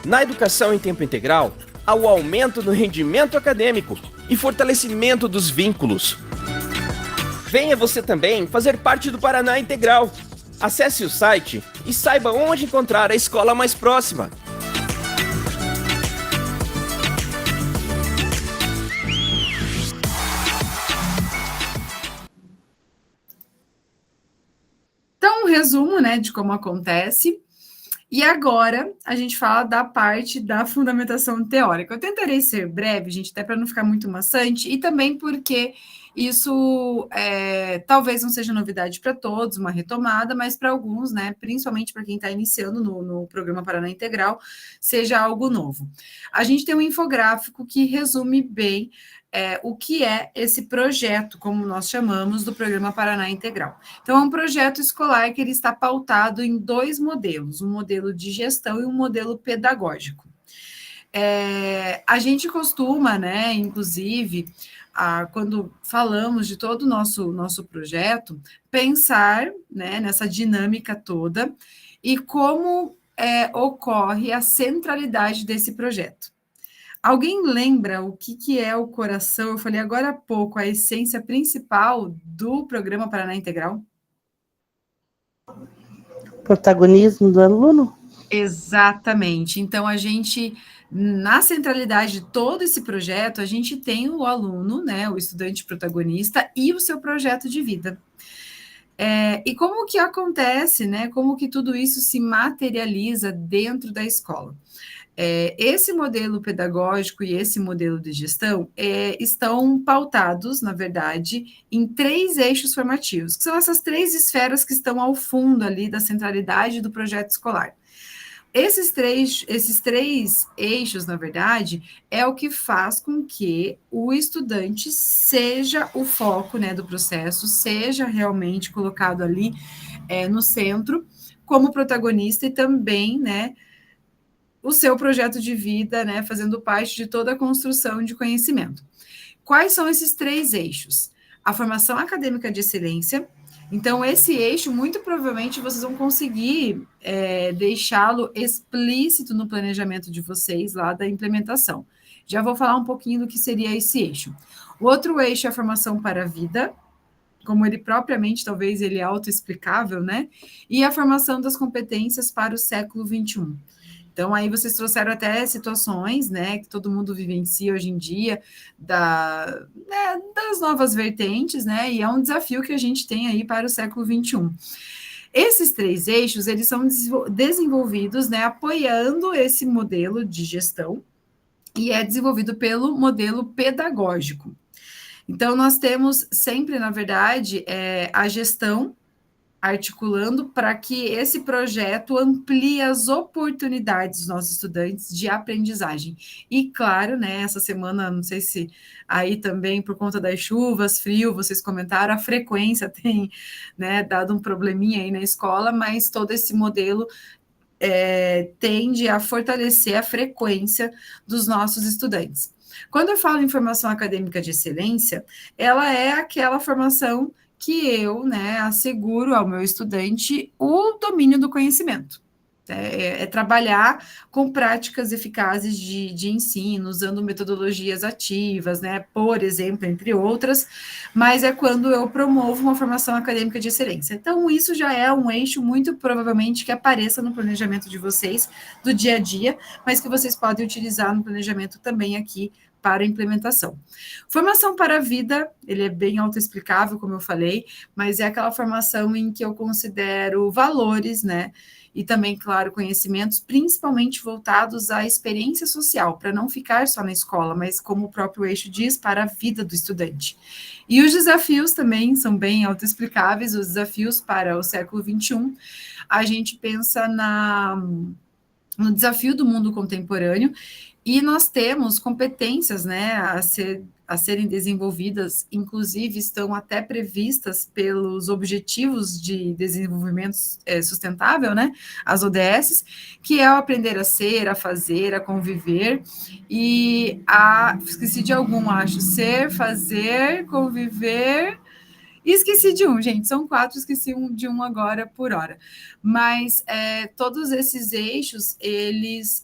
Na educação em tempo integral, há o aumento no rendimento acadêmico e fortalecimento dos vínculos. Venha você também fazer parte do Paraná Integral. Acesse o site e saiba onde encontrar a escola mais próxima. Então, um resumo, né, de como acontece. E agora a gente fala da parte da fundamentação teórica. Eu tentarei ser breve, gente, até para não ficar muito maçante, e também porque isso talvez não seja novidade para todos, uma retomada, mas para alguns, né, principalmente para quem está iniciando no programa Paraná Integral, seja algo novo. A gente tem um infográfico que resume bem o que é esse projeto, como nós chamamos, do Programa Paraná Integral. Então, é um projeto escolar que ele está pautado em 2 modelos, um modelo de gestão e um modelo pedagógico. A gente costuma, né, inclusive, quando falamos de todo o nosso projeto, pensar, né, nessa dinâmica toda e como ocorre a centralidade desse projeto. Alguém lembra o que é o coração? Eu falei agora há pouco, a essência principal do Programa Paraná Integral. Protagonismo do aluno? Exatamente. Então, a gente, na centralidade de todo esse projeto, a gente tem o aluno, né, o estudante protagonista e o seu projeto de vida. E como que acontece, né? Como que tudo isso se materializa dentro da escola? Esse modelo pedagógico e esse modelo de gestão estão pautados, na verdade, em 3 eixos formativos, que são essas 3 esferas que estão ao fundo ali da centralidade do projeto escolar. Esses três eixos, na verdade, é o que faz com que o estudante seja o foco, né, do processo, seja realmente colocado ali no centro, como protagonista e também, né, o seu projeto de vida, né, fazendo parte de toda a construção de conhecimento. Quais são esses 3 eixos? A formação acadêmica de excelência. Então, esse eixo, muito provavelmente, vocês vão conseguir deixá-lo explícito no planejamento de vocês, lá da implementação. Já vou falar um pouquinho do que seria esse eixo. O outro eixo é a formação para a vida, como ele propriamente, talvez ele é autoexplicável, né? E a formação das competências para o século XXI. Então, aí vocês trouxeram até situações, né, que todo mundo vivencia hoje em dia, das novas vertentes, né, e é um desafio que a gente tem aí para o século XXI. Esses 3 eixos, eles são desenvolvidos, né, apoiando esse modelo de gestão, e é desenvolvido pelo modelo pedagógico. Então, nós temos sempre, na verdade, a gestão articulando para que esse projeto amplie as oportunidades dos nossos estudantes de aprendizagem. E, claro, né, essa semana, não sei se aí também, por conta das chuvas, frio, vocês comentaram, a frequência tem, né, dado um probleminha aí na escola, mas todo esse modelo tende a fortalecer a frequência dos nossos estudantes. Quando eu falo em formação acadêmica de excelência, ela é aquela formação que eu, né, asseguro ao meu estudante o domínio do conhecimento. Trabalhar com práticas eficazes de ensino, usando metodologias ativas, né, por exemplo, entre outras, mas é quando eu promovo uma formação acadêmica de excelência. Então, isso já é um eixo muito provavelmente que apareça no planejamento de vocês, do dia a dia, mas que vocês podem utilizar no planejamento também aqui para implementação. Formação para a vida, ele é bem autoexplicável, como eu falei, mas é aquela formação em que eu considero valores, né, e também, claro, conhecimentos, principalmente voltados à experiência social, para não ficar só na escola, mas como o próprio eixo diz, para a vida do estudante. E os desafios também são bem autoexplicáveis, os desafios para o século XXI, a gente pensa no desafio do mundo contemporâneo, e nós temos competências, né, a serem desenvolvidas, inclusive estão até previstas pelos Objetivos de Desenvolvimento Sustentável, né, as ODS, que é o aprender a ser, a fazer, a conviver, e esqueci de algum, acho, ser, fazer, conviver... Esqueci de um, gente, são 4, esqueci de um agora por hora. Mas todos esses eixos, eles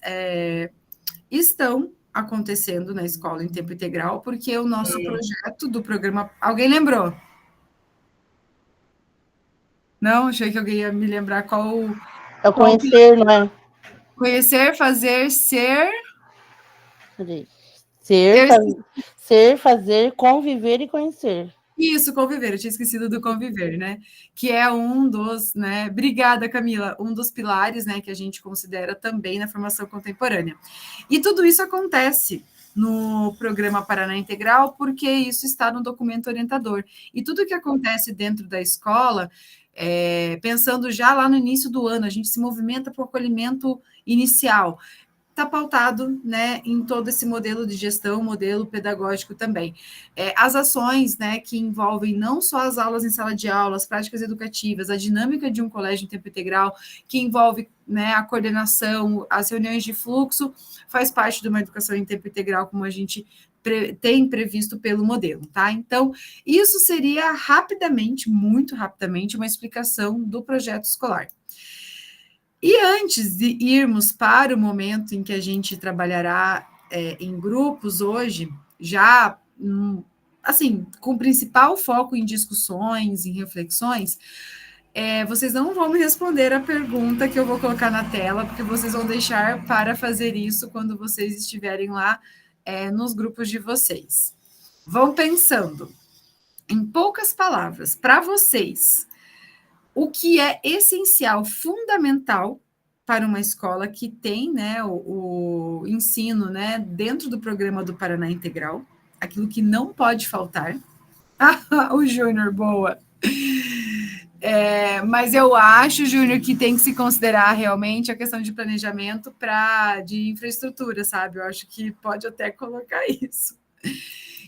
estão acontecendo na escola em tempo integral, porque o nosso projeto do programa... Alguém lembrou? Não? Achei que alguém ia me lembrar qual... É o conhecer, não é? Conhecer, fazer, ser... Ser, fazer, conviver e conhecer. Isso, conviver, eu tinha esquecido do conviver, né? Que é um dos, né? Obrigada, Camila, um dos pilares, né, que a gente considera também na formação contemporânea. E tudo isso acontece no programa Paraná Integral, porque isso está no documento orientador. E tudo que acontece dentro da escola, pensando já lá no início do ano, a gente se movimenta para o acolhimento inicial. Está pautado, né, em todo esse modelo de gestão, modelo pedagógico também. As ações, né, que envolvem não só as aulas em sala de aula, as práticas educativas, a dinâmica de um colégio em tempo integral, que envolve, né, a coordenação, as reuniões de fluxo, faz parte de uma educação em tempo integral, como a gente tem previsto pelo modelo, tá? Então, isso seria rapidamente, muito rapidamente, uma explicação do projeto escolar. E antes de irmos para o momento em que a gente trabalhará em grupos hoje, já, assim, com o principal foco em discussões, em reflexões, vocês não vão me responder a pergunta que eu vou colocar na tela, porque vocês vão deixar para fazer isso quando vocês estiverem lá nos grupos de vocês. Vão pensando, em poucas palavras, para vocês, o que é essencial, fundamental para uma escola que tem, né, o ensino, né, dentro do programa do Paraná Integral, aquilo que não pode faltar. O Júnior, boa. Mas eu acho, Júnior, que tem que se considerar realmente a questão de planejamento de infraestrutura, sabe? Eu acho que pode até colocar isso.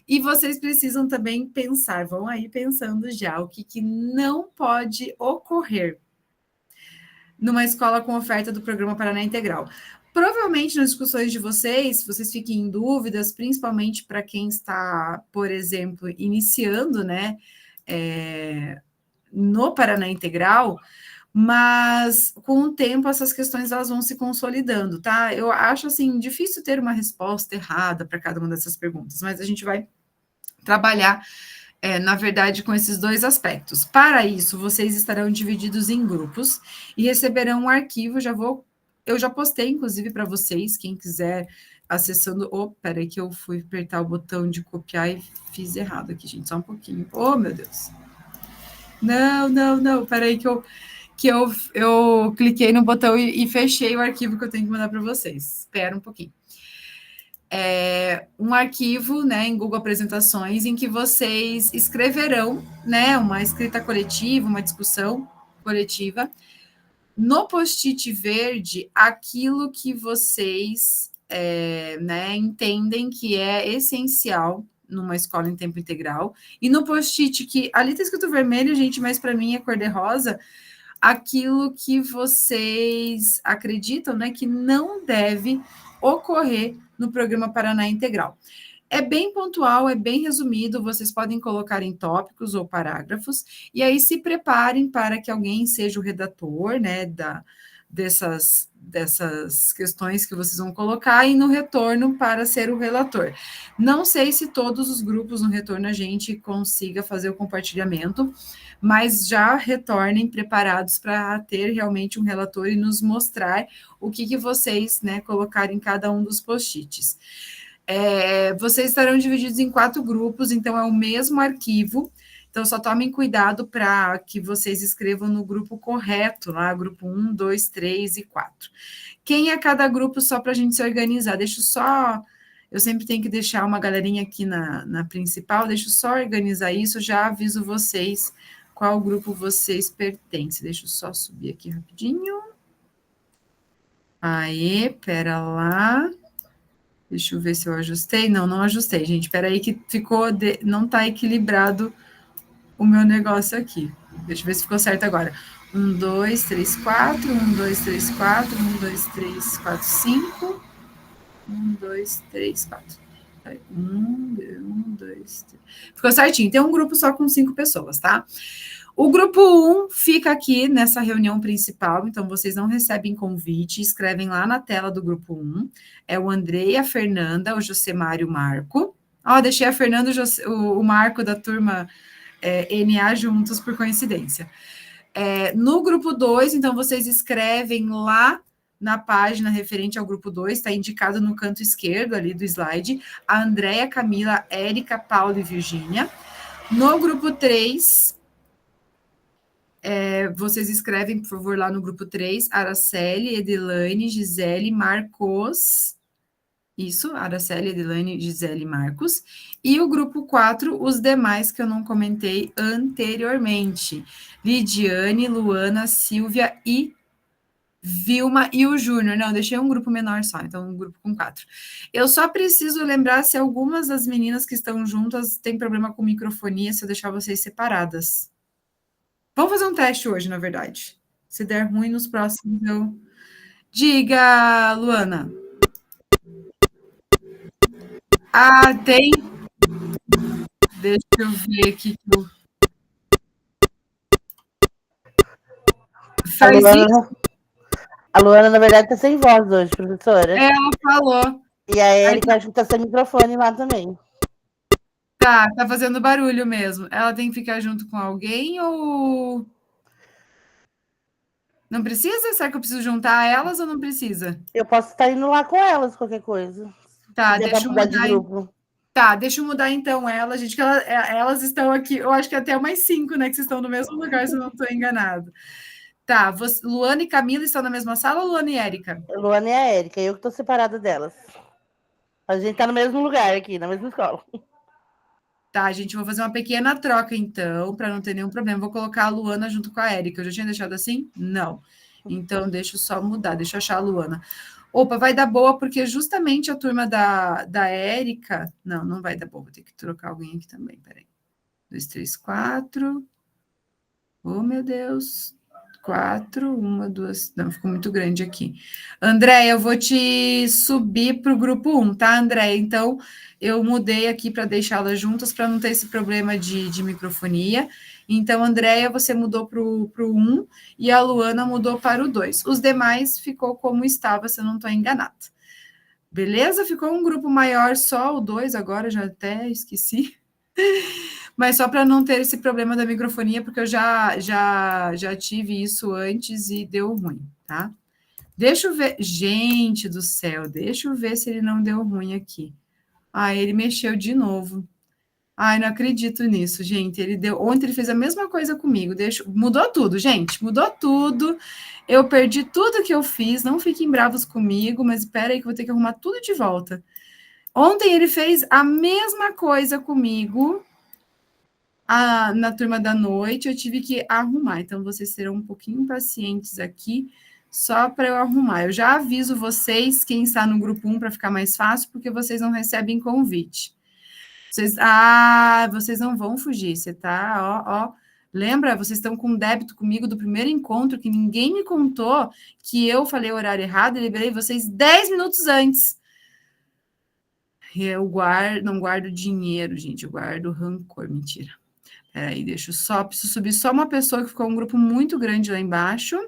E vocês precisam também pensar, vão aí pensando já, o que não pode ocorrer numa escola com oferta do Programa Paraná Integral. Provavelmente nas discussões de vocês fiquem em dúvidas, principalmente para quem está, por exemplo, iniciando, né, no Paraná Integral, mas com o tempo essas questões elas vão se consolidando, tá? Eu acho, assim, difícil ter uma resposta errada para cada uma dessas perguntas, mas a gente vai trabalhar, na verdade, com esses dois aspectos. Para isso, vocês estarão divididos em grupos e receberão um arquivo, eu já postei, inclusive, para vocês, quem quiser, acessando... Peraí que eu fui apertar o botão de copiar e fiz errado aqui, gente, só um pouquinho. Oh, meu Deus. Não, peraí que eu cliquei no botão e fechei o arquivo que eu tenho que mandar para vocês. Espera um pouquinho. Um arquivo, né, em Google Apresentações, em que vocês escreverão, né, uma escrita coletiva, uma discussão coletiva, no post-it verde, aquilo que vocês né, entendem que é essencial numa escola em tempo integral, e no post-it que ali está escrito vermelho, gente, mas para mim é cor-de-rosa, aquilo que vocês acreditam, né, que não deve ocorrer no Programa Paraná Integral. É bem pontual, é bem resumido, vocês podem colocar em tópicos ou parágrafos, e aí se preparem para que alguém seja o redator, né, dessas questões que vocês vão colocar, e no retorno para ser o relator. Não sei se todos os grupos no retorno a gente consiga fazer o compartilhamento, mas já retornem preparados para ter realmente um relator e nos mostrar o que vocês, né, colocarem em cada um dos post-its. Vocês estarão divididos em 4 grupos, então é o mesmo arquivo, então só tomem cuidado para que vocês escrevam no grupo correto, lá, grupo 1, 2, 3 e 4. Quem é cada grupo, só para a gente se organizar? Eu sempre tenho que deixar uma galerinha aqui na principal, deixa eu só organizar isso, já aviso vocês qual grupo vocês pertencem. Deixa eu só subir aqui rapidinho. Aê, pera lá. Deixa eu ver se eu ajustei. Não ajustei, gente. Espera aí que não está equilibrado o meu negócio aqui. Deixa eu ver se ficou certo agora. 1, 2, 3, 4. 1, 2, 3, 4. 1, 2, 3, 4, 5. 1, 2, 3, 4. 1, 2, 3. Ficou certinho. Tem um grupo só com 5 pessoas, tá? O grupo 1 fica aqui nessa reunião principal, então vocês não recebem convite, escrevem lá na tela do grupo 1. É o Andrei, a Fernanda, o Josemar e o Marco. Deixei a Fernanda e o Marco da turma NA juntos por coincidência. No grupo 2, então vocês escrevem lá na página referente ao grupo 2, está indicado no canto esquerdo ali do slide, a Andréia, Camila, Érica, Paulo e Virgínia. No grupo 3... vocês escrevem, por favor, lá no grupo 3, Araceli, Edilane, Gisele, Marcos. Isso, Araceli, Edilane, Gisele, Marcos. E o grupo 4, os demais que eu não comentei anteriormente. Lidiane, Luana, Silvia e Vilma e o Júnior. Não, deixei um grupo menor só, então um grupo com 4. Eu só preciso lembrar se algumas das meninas que estão juntas têm problema com microfonia, se eu deixar vocês separadas. Vamos fazer um teste hoje, na verdade. Se der ruim nos próximos, eu... Diga, Luana. Tem... Deixa eu ver aqui. A Luana, na verdade, está sem voz hoje, professora. Ela falou. E a Érica, acho que está sem microfone lá também. Tá fazendo barulho mesmo. Ela tem que ficar junto com alguém ou... Não precisa? Será que eu preciso juntar elas ou não precisa? Eu posso estar indo lá com elas, qualquer coisa. Tá, deixa eu mudar. Tá, deixa eu mudar então ela, gente, que elas estão aqui, eu acho que até mais 5, né, que vocês estão no mesmo lugar, se eu não estou enganado. Tá, Luana e Camila estão na mesma sala ou Luana e Érica? Luana e a Érica, eu que tô separada delas. A gente tá no mesmo lugar aqui, na mesma escola. Tá, gente, vou fazer uma pequena troca então, para não ter nenhum problema. Vou colocar a Luana junto com a Érica. Eu já tinha deixado assim? Não. Então, deixa eu só mudar, deixa eu achar a Luana. Opa, vai dar boa, porque justamente a turma da Érica... Não, não vai dar boa, vou ter que trocar alguém aqui também, peraí. 2, 3, 4. Oh, meu Deus. 4, 1, 2... Não, ficou muito grande aqui. Andréia, eu vou te subir para o grupo 1, tá, Andréia? Então, eu mudei aqui para deixá-las juntas, para não ter esse problema de microfonia. Então, Andréia, você mudou para o 1 e a Luana mudou para o 2. Os demais ficou como estava, se eu não estou enganada. Beleza? Ficou um grupo maior, só o 2 agora, já até esqueci. Mas só para não ter esse problema da microfonia, porque eu já tive isso antes e deu ruim, tá? Deixa eu ver. Gente do céu, deixa eu ver se ele não deu ruim aqui. Ah, ele mexeu de novo. Ai, não acredito nisso, gente. Ontem ele fez a mesma coisa comigo. Mudou tudo, gente. Mudou tudo. Eu perdi tudo que eu fiz. Não fiquem bravos comigo, mas espera aí que eu vou ter que arrumar tudo de volta. Ontem ele fez a mesma coisa comigo. Na turma da noite, eu tive que arrumar. Então, vocês serão um pouquinho pacientes aqui, só para eu arrumar. Eu já aviso vocês, quem está no grupo 1, para ficar mais fácil, porque vocês não recebem convite. Vocês não vão fugir, você tá, Lembra, vocês estão com débito comigo do primeiro encontro, que ninguém me contou que eu falei o horário errado e liberei vocês 10 minutos antes. Eu não guardo dinheiro, gente, eu guardo rancor, mentira. Peraí, preciso subir só uma pessoa que ficou um grupo muito grande lá embaixo.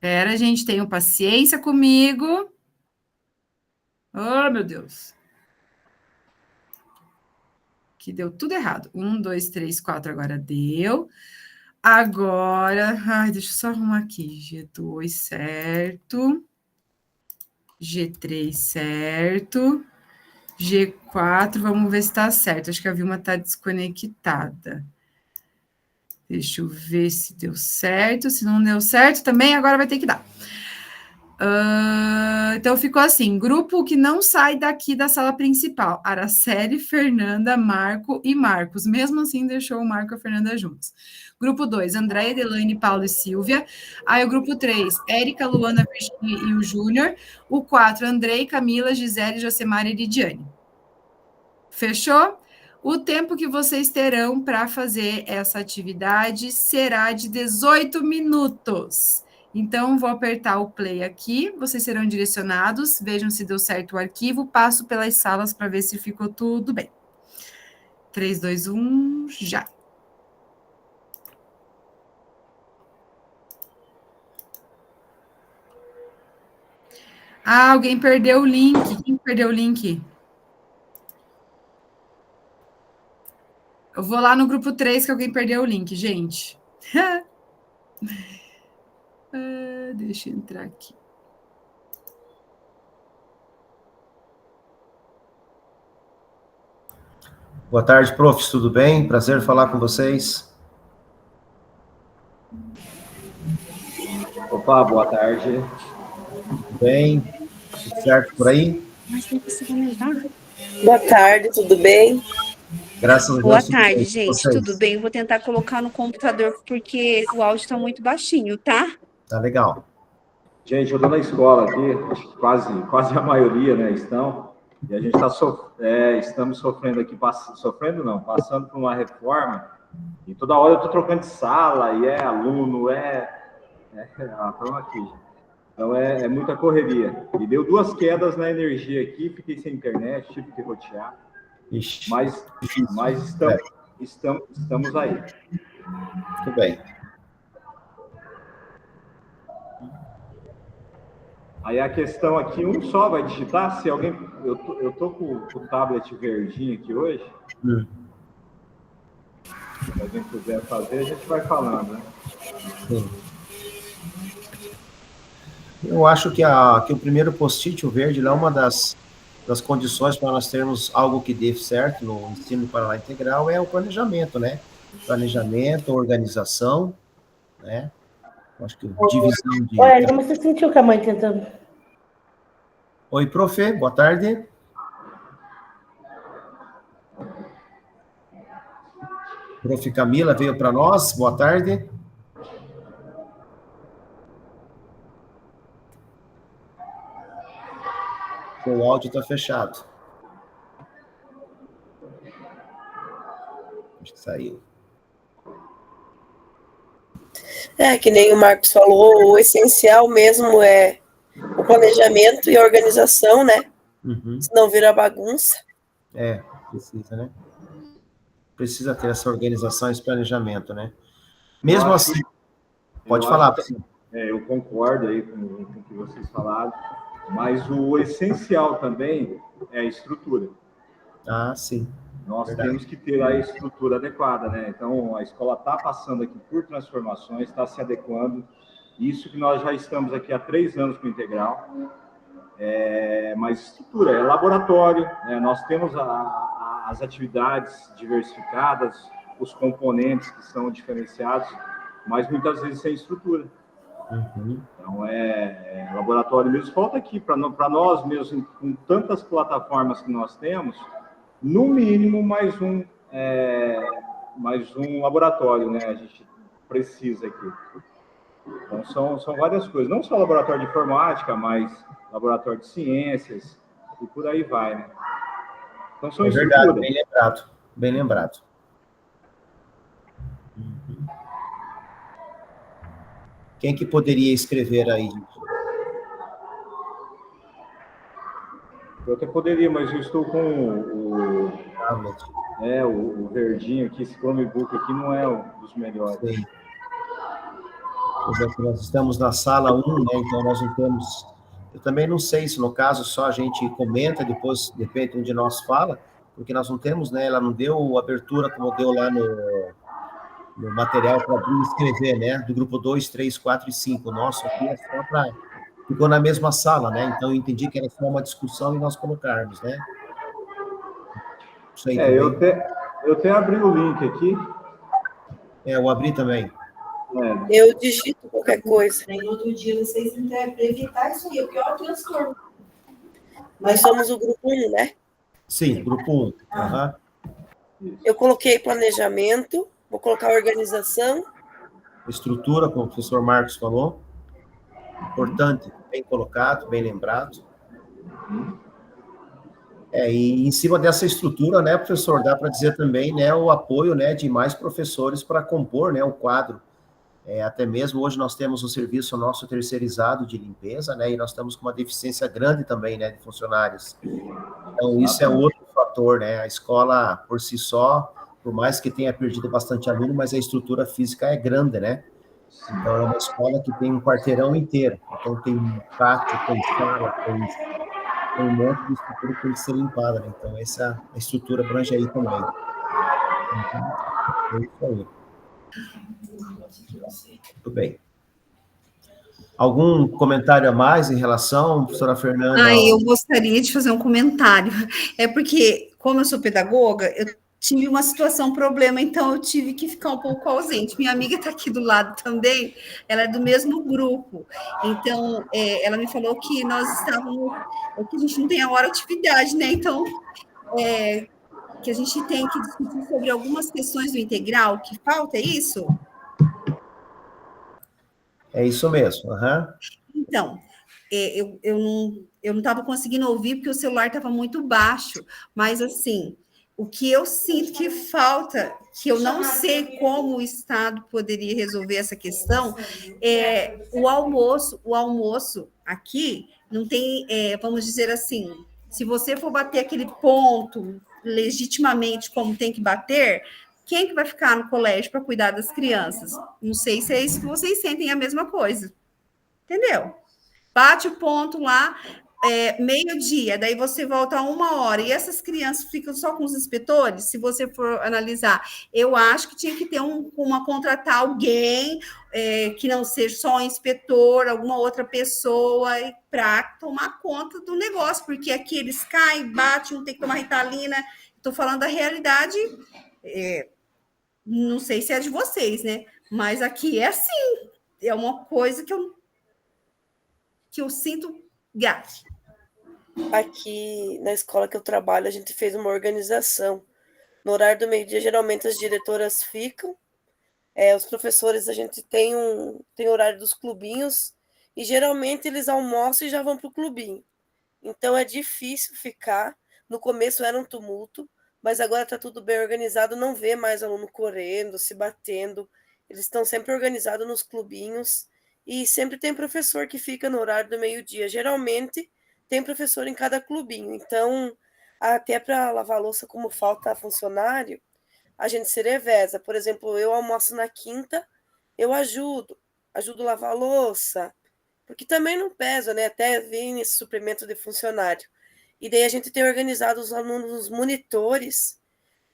Pera, gente, tenham paciência comigo. Oh, meu Deus. Que deu tudo errado. 1, 2, 3, 4, agora deu. Agora, deixa eu só arrumar aqui. G2, certo. G3, certo. G4, vamos ver se está certo. Acho que a Vilma está desconectada. Deixa eu ver se deu certo. Se não deu certo também, agora vai ter que dar. Então, ficou assim, grupo que não sai daqui da sala principal. Araceli, Fernanda, Marco e Marcos. Mesmo assim, deixou o Marco e a Fernanda juntos. Grupo 2, Andréia, Delaine, Paulo e Silvia. Aí o grupo 3, Érica, Luana, Virginia e o Júnior. O 4, Andrei, Camila, Gisele, Josemar e Lidiane. Fechou? O tempo que vocês terão para fazer essa atividade será de 18 minutos. Então, vou apertar o play aqui, vocês serão direcionados, vejam se deu certo o arquivo, passo pelas salas para ver se ficou tudo bem. 3, 2, 1, já. Alguém perdeu o link. Quem perdeu o link? Eu vou lá no grupo 3 que alguém perdeu o link, gente. Deixa eu entrar aqui. Boa tarde, profs, tudo bem? Prazer falar com vocês. Opa, boa tarde. Tudo bem? Tudo certo por aí? Boa tarde, tudo bem? Graças a Deus. Boa tarde, gente, tudo bem? Eu vou tentar colocar no computador porque o áudio está muito baixinho, tá? Tá legal. Gente, eu estou na escola aqui, acho que quase a maioria, né, estão, e a gente estamos sofrendo aqui, passando por uma reforma, e toda hora eu estou trocando de sala, e aluno, estamos aqui. Então, é muita correria. E deu 2 quedas na energia aqui, fiquei sem internet, tive que rotear. Ixi, mas estamos aí. Muito bem. Aí a questão aqui, um só vai digitar, se alguém... Eu tô com o tablet verdinho aqui hoje. Se alguém quiser fazer, a gente vai falando, né? Sim. Eu acho que o primeiro post-it, o verde, lá é uma das das condições para nós termos algo que dê certo no ensino Paraná Integral é o planejamento, né? Planejamento, organização, né? Acho que divisão de... Olha, como você sentiu que a mãe tentando? Oi, prof, boa tarde. Prof. Camila veio para nós, boa tarde. O áudio está fechado. Acho que saiu. Que nem o Marcos falou, o essencial mesmo é o planejamento e a organização, né? Uhum. Senão vira bagunça. Precisa, né? Precisa ter essa organização e esse planejamento, né? Mesmo assim, pode falar. Eu concordo aí com o que vocês falaram, mas o essencial também é a estrutura. Ah, sim. Nós temos que ter a estrutura adequada, né? Então, a escola está passando aqui por transformações, está se adequando. Isso que nós já estamos aqui há 3 anos com o Integral. Mas estrutura, é laboratório, né? Nós temos as atividades diversificadas, os componentes que são diferenciados, mas muitas vezes sem estrutura. Uhum. Então, laboratório mesmo. Falta aqui, para nós mesmo, com tantas plataformas que nós temos, no mínimo mais um laboratório, né? A gente precisa aqui. Então, são várias coisas. Não só laboratório de informática, mas laboratório de ciências e por aí vai, né? Então, são verdade, estruturas. bem lembrado. Bem lembrado. Uhum. Quem que poderia escrever aí? Eu até poderia, mas eu estou com o verdinho aqui, esse Chromebook aqui não é um dos melhores. Sim. Nós estamos na sala 1, né? Então nós não temos... Eu também não sei se no caso só a gente comenta, depois depende onde nós fala, porque nós não temos, né? Ela não deu abertura como deu lá no material para escrever, né? Do grupo 2, 3, 4 e 5. O nosso aqui é só para... Ficou na mesma sala, né? Então eu entendi que era só uma discussão e nós colocarmos, né? Isso aí eu até abri o link aqui. Eu abri também. Eu digito qualquer coisa. No outro dia vocês tentam evitar isso aí, o pior transtorno. Nós somos o grupo 1, né? Sim, grupo 1. Uhum. Eu coloquei planejamento, vou colocar organização. Estrutura, como o professor Marcos falou. Importante, bem colocado, bem lembrado. E em cima dessa estrutura, né, professor, dá para dizer também, né, o apoio, né, de mais professores para compor, né, o quadro. Até mesmo hoje nós temos um serviço nosso terceirizado de limpeza, né, e nós estamos com uma deficiência grande também, né, de funcionários. Então, isso é outro fator, né, a escola, por si só, por mais que tenha perdido bastante aluno, mas a estrutura física é grande, né? Então, é uma escola que tem um quarteirão inteiro. Então, tem pátio, tem sala, tem um monte de estrutura que tem que ser limpada, né? Então, essa estrutura abrange aí também. É isso aí. Muito bem. Algum comentário a mais em relação, professora Fernanda? Eu gostaria de fazer um comentário. É porque, como eu sou pedagoga, eu tive uma situação, um problema, então eu tive que ficar um pouco ausente. Minha amiga está aqui do lado também, ela é do mesmo grupo. Então, ela me falou que nós estávamos... que a gente não tem a hora de atividade, né? Então, que a gente tem que discutir sobre algumas questões do integral, que falta, é isso? É isso mesmo. Uhum. Então, eu não estava conseguindo ouvir porque o celular estava muito baixo, mas assim, o que eu sinto que falta, que eu não sei como o Estado poderia resolver essa questão, é o almoço. O almoço aqui não tem, vamos dizer assim, se você for bater aquele ponto legitimamente como tem que bater, quem que vai ficar no colégio para cuidar das crianças? Não sei se é isso que vocês sentem a mesma coisa. Entendeu? Bate o ponto lá, meio-dia, daí você volta a 1 hora, e essas crianças ficam só com os inspetores, se você for analisar, eu acho que tinha que ter contratar alguém que não seja só um inspetor, alguma outra pessoa, para tomar conta do negócio, porque aqui eles caem, batem, um tem que tomar Ritalina. Estou falando da realidade, não sei se é de vocês, né? Mas aqui é assim, é uma coisa que eu sinto gato. Aqui na escola que eu trabalho, a gente fez uma organização. No horário do meio-dia, geralmente as diretoras ficam. Os professores, a gente tem horário dos clubinhos, e geralmente eles almoçam e já vão para o clubinho. Então é difícil ficar. No começo era um tumulto, mas agora está tudo bem organizado, não vê mais aluno correndo, se batendo. Eles estão sempre organizados nos clubinhos, e sempre tem professor que fica no horário do meio-dia. Geralmente tem professor em cada clubinho. Então, até para lavar a louça, como falta funcionário, a gente se reveza. Por exemplo, eu almoço na quinta, eu ajudo a lavar a louça, porque também não pesa, né? Até vir esse suplemento de funcionário. E daí a gente tem organizado os alunos monitores,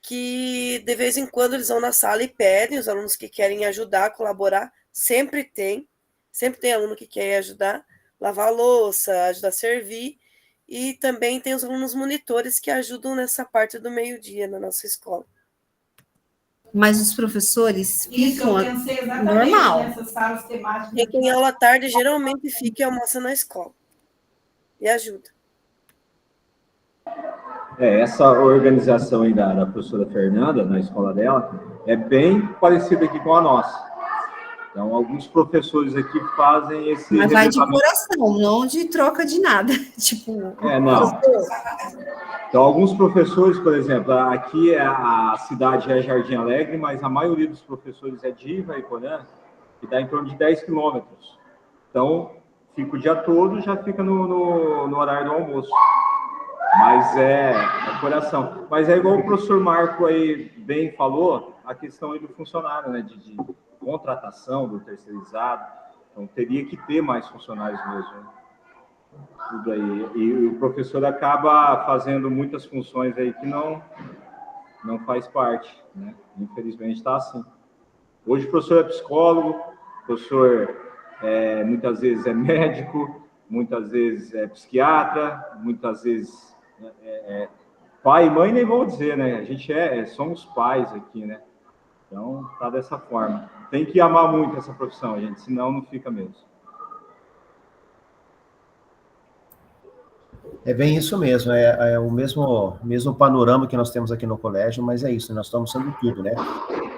que de vez em quando eles vão na sala e pedem, os alunos que querem ajudar, colaborar, sempre tem aluno que quer ajudar, lavar a louça, ajudar a servir, e também tem os alunos monitores que ajudam nessa parte do meio-dia na nossa escola. Mas os professores ficam normal. E quem aula à tarde geralmente fica e almoça na escola e ajuda. Essa organização aí da professora Fernanda, na escola dela, é bem parecida aqui com a nossa. Então, alguns professores aqui fazem esse... Mas vai de coração, não de troca de nada. Tipo... não. Então, alguns professores, por exemplo, aqui a cidade é Jardim Alegre, mas a maioria dos professores é de Ivaiporã, que dá em torno de 10 quilômetros. Então, fica o dia todo, já fica no horário do almoço. Mas é coração. Mas é igual o professor Marco aí bem falou, a questão aí do funcionário, né, de contratação do terceirizado. Então, teria que ter mais funcionários mesmo. Né? Tudo aí. E o professor acaba fazendo muitas funções aí que não faz parte, né? Infelizmente está assim. Hoje o professor é psicólogo, o professor muitas vezes é médico, muitas vezes é psiquiatra, muitas vezes pai e mãe, nem vou dizer, né? A gente somos pais aqui, né? Então, tá dessa forma. Tem que amar muito essa profissão, gente, senão não fica mesmo. É bem isso mesmo, é o mesmo panorama que nós temos aqui no colégio, mas é isso, nós estamos sendo tudo, né?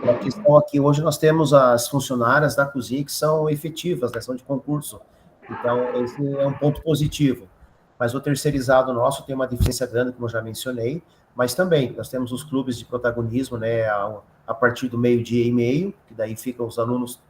A questão aqui, hoje nós temos as funcionárias da cozinha que são efetivas, né, são de concurso, então esse é um ponto positivo. Mas o terceirizado nosso tem uma deficiência grande, como eu já mencionei, mas também nós temos os clubes de protagonismo, né, a partir do 12:30, que daí ficam os alunos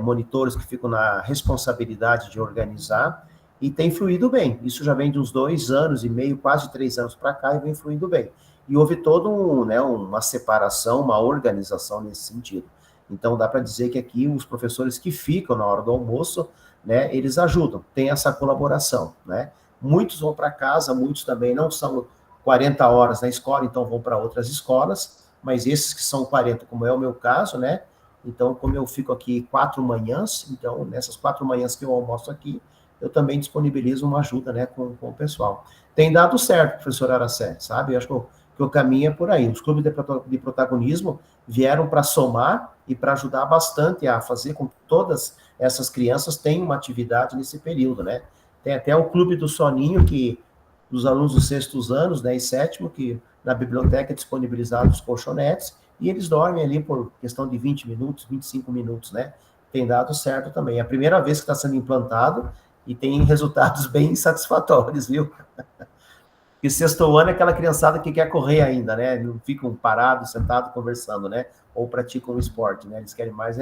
monitores que ficam na responsabilidade de organizar, e tem fluído bem. Isso já vem de uns 2 anos e meio, quase 3 anos para cá, e vem fluindo bem. E houve toda uma separação, uma organização nesse sentido. Então, dá para dizer que aqui os professores que ficam na hora do almoço, né, eles ajudam, tem essa colaboração, né? Muitos vão para casa, muitos também não são 40 horas na escola, então vão para outras escolas, mas esses que são 40, como é o meu caso, né? Então, como eu fico aqui 4 manhãs, então, nessas 4 manhãs que eu almoço aqui, eu também disponibilizo uma ajuda, né, com o pessoal. Tem dado certo, professor Aracé, sabe? Eu acho que o caminho é por aí. Os clubes de protagonismo vieram para somar e para ajudar bastante a fazer com que todas essas crianças tenham uma atividade nesse período, né? Tem até o clube do soninho, que dos alunos dos 6º anos, né, e 7º, que na biblioteca é disponibilizado os colchonetes, e eles dormem ali por questão de 20 minutos, 25 minutos, né? Tem dado certo também. É a primeira vez que está sendo implantado e tem resultados bem satisfatórios, viu? Porque 6º ano é aquela criançada que quer correr ainda, né? Não ficam parados, sentados, conversando, né? Ou praticam um esporte, né? Eles querem mais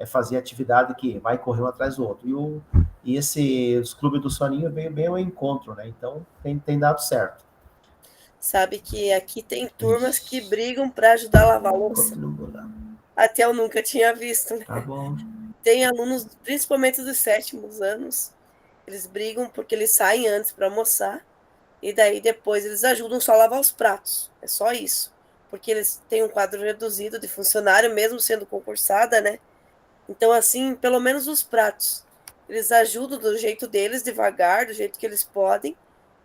fazer atividade que vai correr um atrás do outro. E os clubes do soninho veio bem ao encontro, né? Então, tem dado certo. Sabe que aqui tem turmas que brigam para ajudar a lavar a louça. Até eu nunca tinha visto, né? Tá bom. Tem alunos, principalmente dos 7º anos, Eles brigam porque eles saem antes para almoçar, e daí depois eles ajudam só a lavar os pratos. É só isso. Porque eles têm um quadro reduzido de funcionário, mesmo sendo concursada, né? Então, assim, pelo menos os pratos, eles ajudam do jeito deles, devagar, do jeito que eles podem,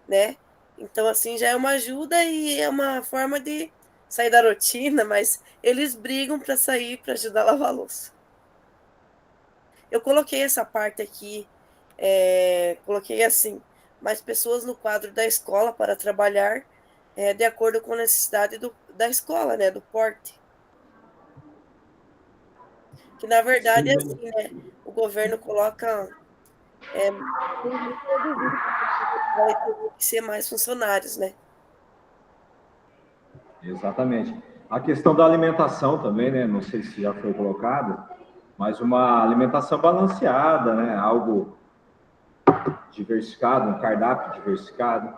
né? Então, assim, já é uma ajuda e é uma forma de sair da rotina, mas eles brigam para sair para ajudar a lavar a louça. Eu coloquei essa parte aqui, coloquei assim, mais pessoas no quadro da escola para trabalhar de acordo com a necessidade da escola, né, do porte. Que, na verdade, é assim, né, o governo coloca muito reduzido, vai ter que ser mais funcionários, né? Exatamente. A questão da alimentação também, né? Não sei se já foi colocado, mas uma alimentação balanceada, né? Algo diversificado, um cardápio diversificado.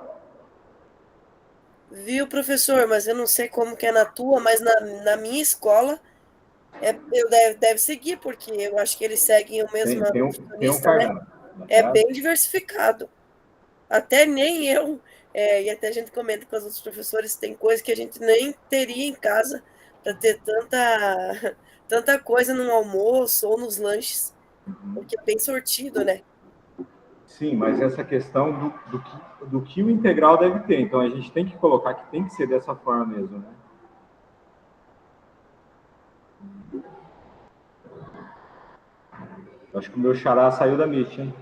Viu, professor? Mas eu não sei como que é na tua, mas na minha escola deve seguir, porque eu acho que eles seguem o mesmo Tem um nutricionista, né? cardápio. É bem diversificado. Até nem eu, e até a gente comenta com os outros professores, tem coisa que a gente nem teria em casa para ter tanta coisa no almoço ou nos lanches, porque é bem sortido, né? Sim, mas essa questão do que o integral deve ter. Então, a gente tem que colocar que tem que ser dessa forma mesmo, né? Acho que o meu xará saiu da Meet, hein?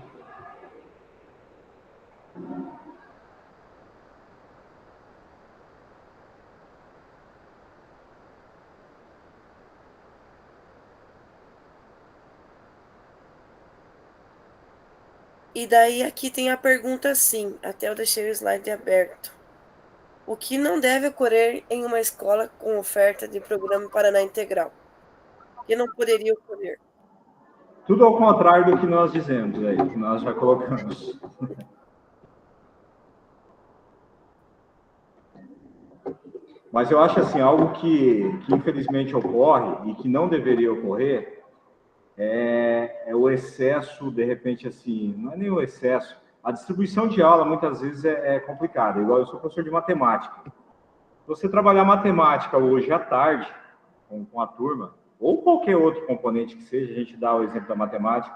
E daí aqui tem a pergunta assim, até eu deixei o slide aberto. O que não deve ocorrer em uma escola com oferta de programa Paraná Integral? O que não poderia ocorrer? Tudo ao contrário do que nós dizemos aí, que nós já colocamos. Mas eu acho assim, algo que infelizmente ocorre e que não deveria ocorrer é o excesso, de repente, assim, não é nem o excesso, a distribuição de aula muitas vezes é complicada, igual eu sou professor de matemática. Você trabalhar matemática hoje à tarde com a turma, ou qualquer outro componente que seja, a gente dá o exemplo da matemática,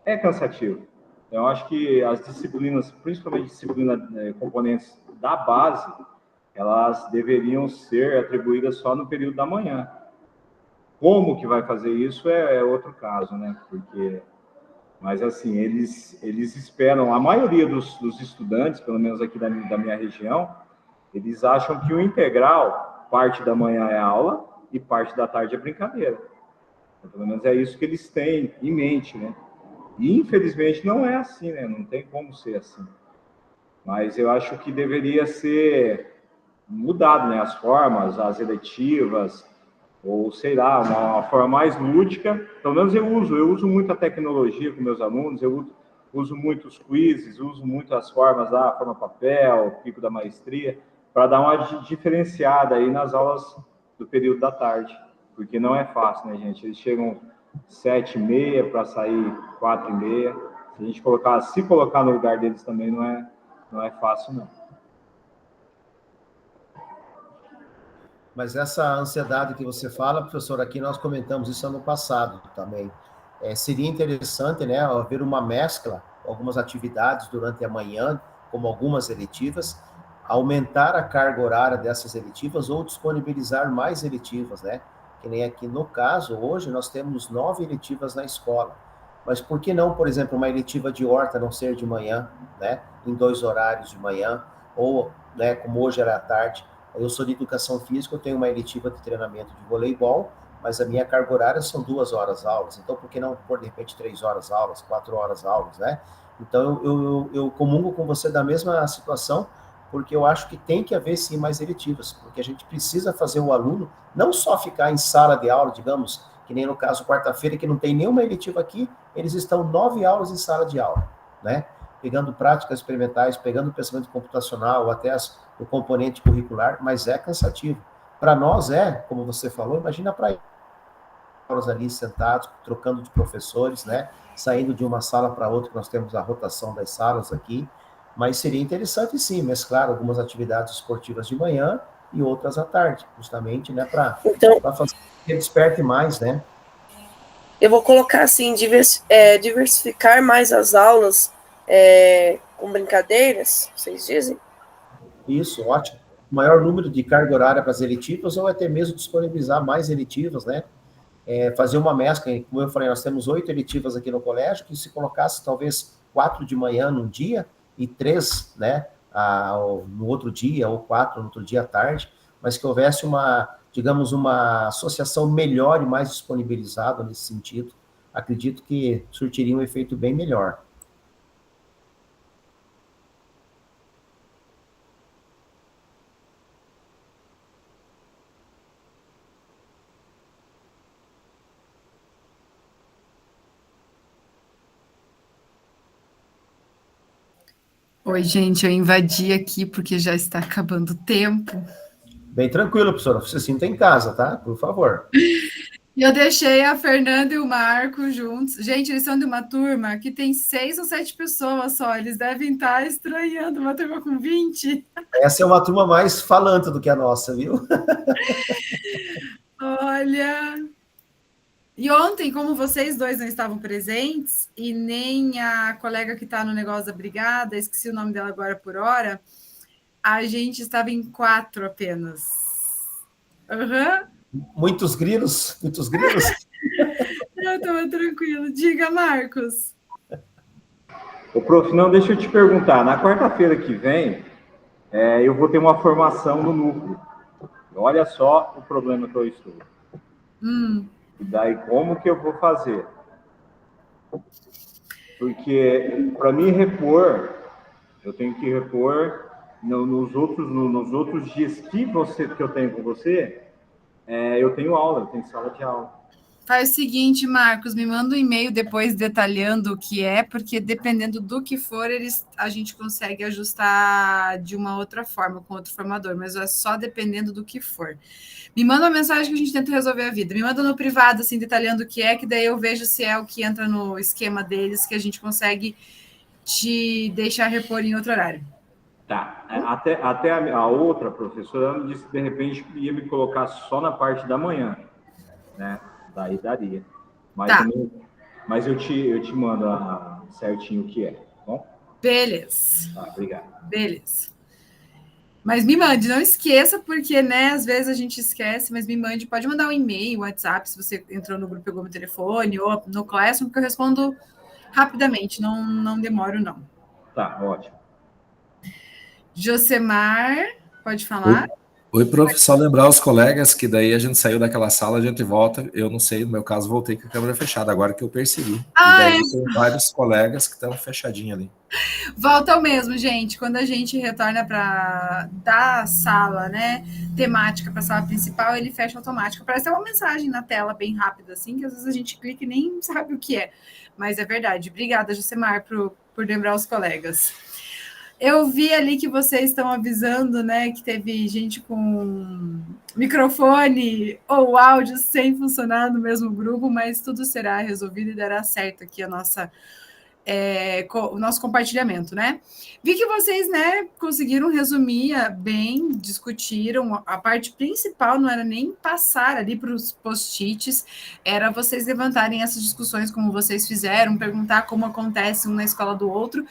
é cansativo. Eu acho que as disciplinas, principalmente disciplinas componentes da base, elas deveriam ser atribuídas só no período da manhã. Como que vai fazer isso é outro caso, né? Porque, mas assim, eles esperam, a maioria dos estudantes, pelo menos aqui da minha região, eles acham que o integral, parte da manhã é aula e parte da tarde é brincadeira. Então, pelo menos é isso que eles têm em mente, né? E infelizmente não é assim, né? Não tem como ser assim. Mas eu acho que deveria ser mudado, né? As formas, as eletivas, ou sei lá, uma forma mais lúdica. Pelo menos eu uso muito a tecnologia com meus alunos, eu uso muito os quizzes, uso muito as formas da forma papel, pico da maestria, para dar uma diferenciada aí nas aulas do período da tarde, porque não é fácil, né, gente? Eles chegam 7h30 para sair 4h30. Se a gente se colocar no lugar deles também não é fácil, não. Mas essa ansiedade que você fala, professor, aqui nós comentamos isso ano passado também. Seria interessante, né, haver uma mescla, algumas atividades durante a manhã, como algumas eletivas, aumentar a carga horária dessas eletivas ou disponibilizar mais eletivas, né? Que nem aqui no caso, hoje nós temos 9 eletivas na escola. Mas por que não, por exemplo, uma eletiva de horta não ser de manhã, né? Em 2 horários de manhã, ou, né, como hoje era à tarde. Eu sou de educação física, eu tenho uma eletiva de treinamento de voleibol, mas a minha carga horária são 2 horas aulas. Então, por que não pôr, de repente, 3 horas aulas, 4 horas aulas, né? Então, eu comungo com você da mesma situação, porque eu acho que tem que haver, sim, mais eletivas, porque a gente precisa fazer o aluno não só ficar em sala de aula, digamos, que nem no caso quarta-feira, que não tem nenhuma eletiva aqui, eles estão 9 aulas em sala de aula, né? Pegando práticas experimentais, pegando o pensamento computacional, até o componente curricular, mas é cansativo. Para nós como você falou, imagina para horas ali sentados, trocando de professores, né? Saindo de uma sala para outra, nós temos a rotação das salas aqui, mas seria interessante, sim, mesclar algumas atividades esportivas de manhã e outras à tarde, justamente, né, para fazer que desperte mais, né? Eu vou colocar assim, diversificar mais as aulas com brincadeiras, vocês dizem? Isso, ótimo. Maior número de carga horária para as eletivas ou até mesmo disponibilizar mais eletivas, né? Fazer uma mescla, como eu falei, nós temos 8 eletivas aqui no colégio, que se colocasse talvez 4 de manhã num dia e 3, né, no outro dia, ou 4 no outro dia à tarde, mas que houvesse digamos, uma associação melhor e mais disponibilizada nesse sentido. Acredito que surtiria um efeito bem melhor. Oi, gente, eu invadi aqui porque já está acabando o tempo. Bem tranquilo, professora. Você sinta em casa, tá? Por favor. E eu deixei a Fernanda e o Marco juntos. Gente, eles são de uma turma que tem 6 ou 7 pessoas só. Eles devem estar estranhando uma turma com 20. Essa é uma turma mais falante do que a nossa, viu? Olha... E ontem, como vocês dois não estavam presentes, e nem a colega que está no negócio da brigada, esqueci o nome dela agora por hora, a gente estava em 4 apenas. Muitos grilos, muitos grilos. Eu estava tranquilo. Diga, Marcos. Ô, prof, não, deixa eu te perguntar. Na quarta-feira que vem, eu vou ter uma formação no núcleo. Olha só o problema que eu estou. E daí, como que eu vou fazer? Porque, para mim repor, eu tenho que repor nos outros dias que eu tenho com você, eu tenho aula, eu tenho sala de aula. Faz o seguinte, Marcos, me manda um e-mail depois detalhando o que é, porque dependendo do que for, a gente consegue ajustar de uma outra forma, com outro formador, mas é só dependendo do que for. Me manda uma mensagem que a gente tenta resolver a vida. Me manda no privado, assim, detalhando o que é, que daí eu vejo se é o que entra no esquema deles, que a gente consegue te deixar repor em outro horário. Tá. Até a outra professora ela disse que, de repente, ia me colocar só na parte da manhã, né? Daí daria. Mas, tá. Mas eu te mando certinho o que é, tá bom? Beleza. Tá, obrigado. Beleza. Mas me mande, não esqueça, porque, né, às vezes a gente esquece, mas me mande, pode mandar um e-mail, WhatsApp, se você entrou no grupo, pegou meu telefone, ou no Classroom, porque eu respondo rapidamente, não demoro, não. Tá, ótimo. Josemar, pode falar? Oi, prof, só lembrar os colegas que daí a gente saiu daquela sala, a gente volta, eu não sei, no meu caso voltei com a câmera fechada, agora que eu percebi. E daí tem vários colegas que estão fechadinhos ali. Volta ao mesmo, gente, quando a gente retorna da sala, né, temática para a sala principal, ele fecha automático. Parece uma mensagem na tela bem rápida, assim, que às vezes a gente clica e nem sabe o que é. Mas é verdade. Obrigada, Josemar, por lembrar os colegas. Eu vi ali que vocês estão avisando, né, que teve gente com microfone ou áudio sem funcionar no mesmo grupo, mas tudo será resolvido e dará certo aqui o nosso compartilhamento, né? Vi que vocês, né, conseguiram resumir bem, discutiram. A parte principal não era nem passar ali para os post-its, era vocês levantarem essas discussões como vocês fizeram, perguntar como acontece um na escola do outro.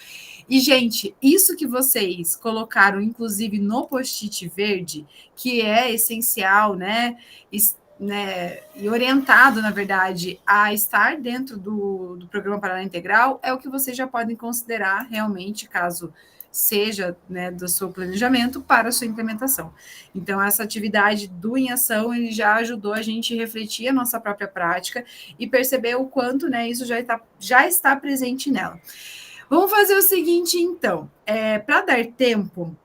E, gente, isso que vocês colocaram, inclusive, no post-it verde, que é essencial, né, e orientado, na verdade, a estar dentro do Programa Paraná Integral, é o que vocês já podem considerar realmente, caso seja, né, do seu planejamento, para a sua implementação. Então, essa atividade do Em Ação, ele já ajudou a gente a refletir a nossa própria prática e perceber o quanto, né, isso já está presente nela. Vamos fazer o seguinte, então, para dar tempo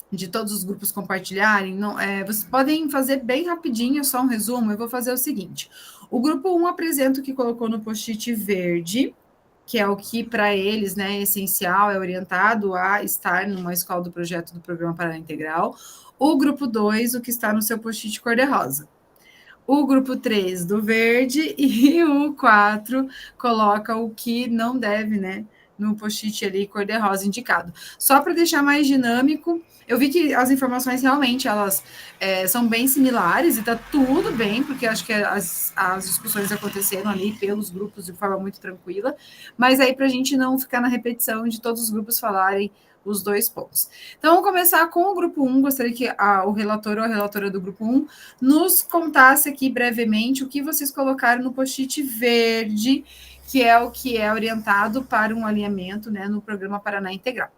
de todos os grupos compartilharem, vocês podem fazer bem rapidinho, só um resumo. Eu vou fazer o seguinte: o grupo 1 apresenta o que colocou no post-it verde, que é o que para eles, né, é essencial, é orientado a estar numa escola do projeto do Programa Paraná Integral. O grupo 2, o que está no seu post-it cor-de-rosa. o grupo 3 do verde e o 4 coloca o que não deve, né? No post-it ali, cor-de-rosa indicado. Só para deixar mais dinâmico, eu vi que as informações realmente elas são bem similares e tá tudo bem, porque acho que as discussões aconteceram ali pelos grupos de forma muito tranquila, mas aí para a gente não ficar na repetição de todos os grupos falarem os 2 pontos. Então, vamos começar com o grupo 1. Gostaria que o relator ou a relatora do grupo 1 nos contasse aqui brevemente o que vocês colocaram no post-it verde, que é o que é orientado para um alinhamento, né, no programa Paraná Integral.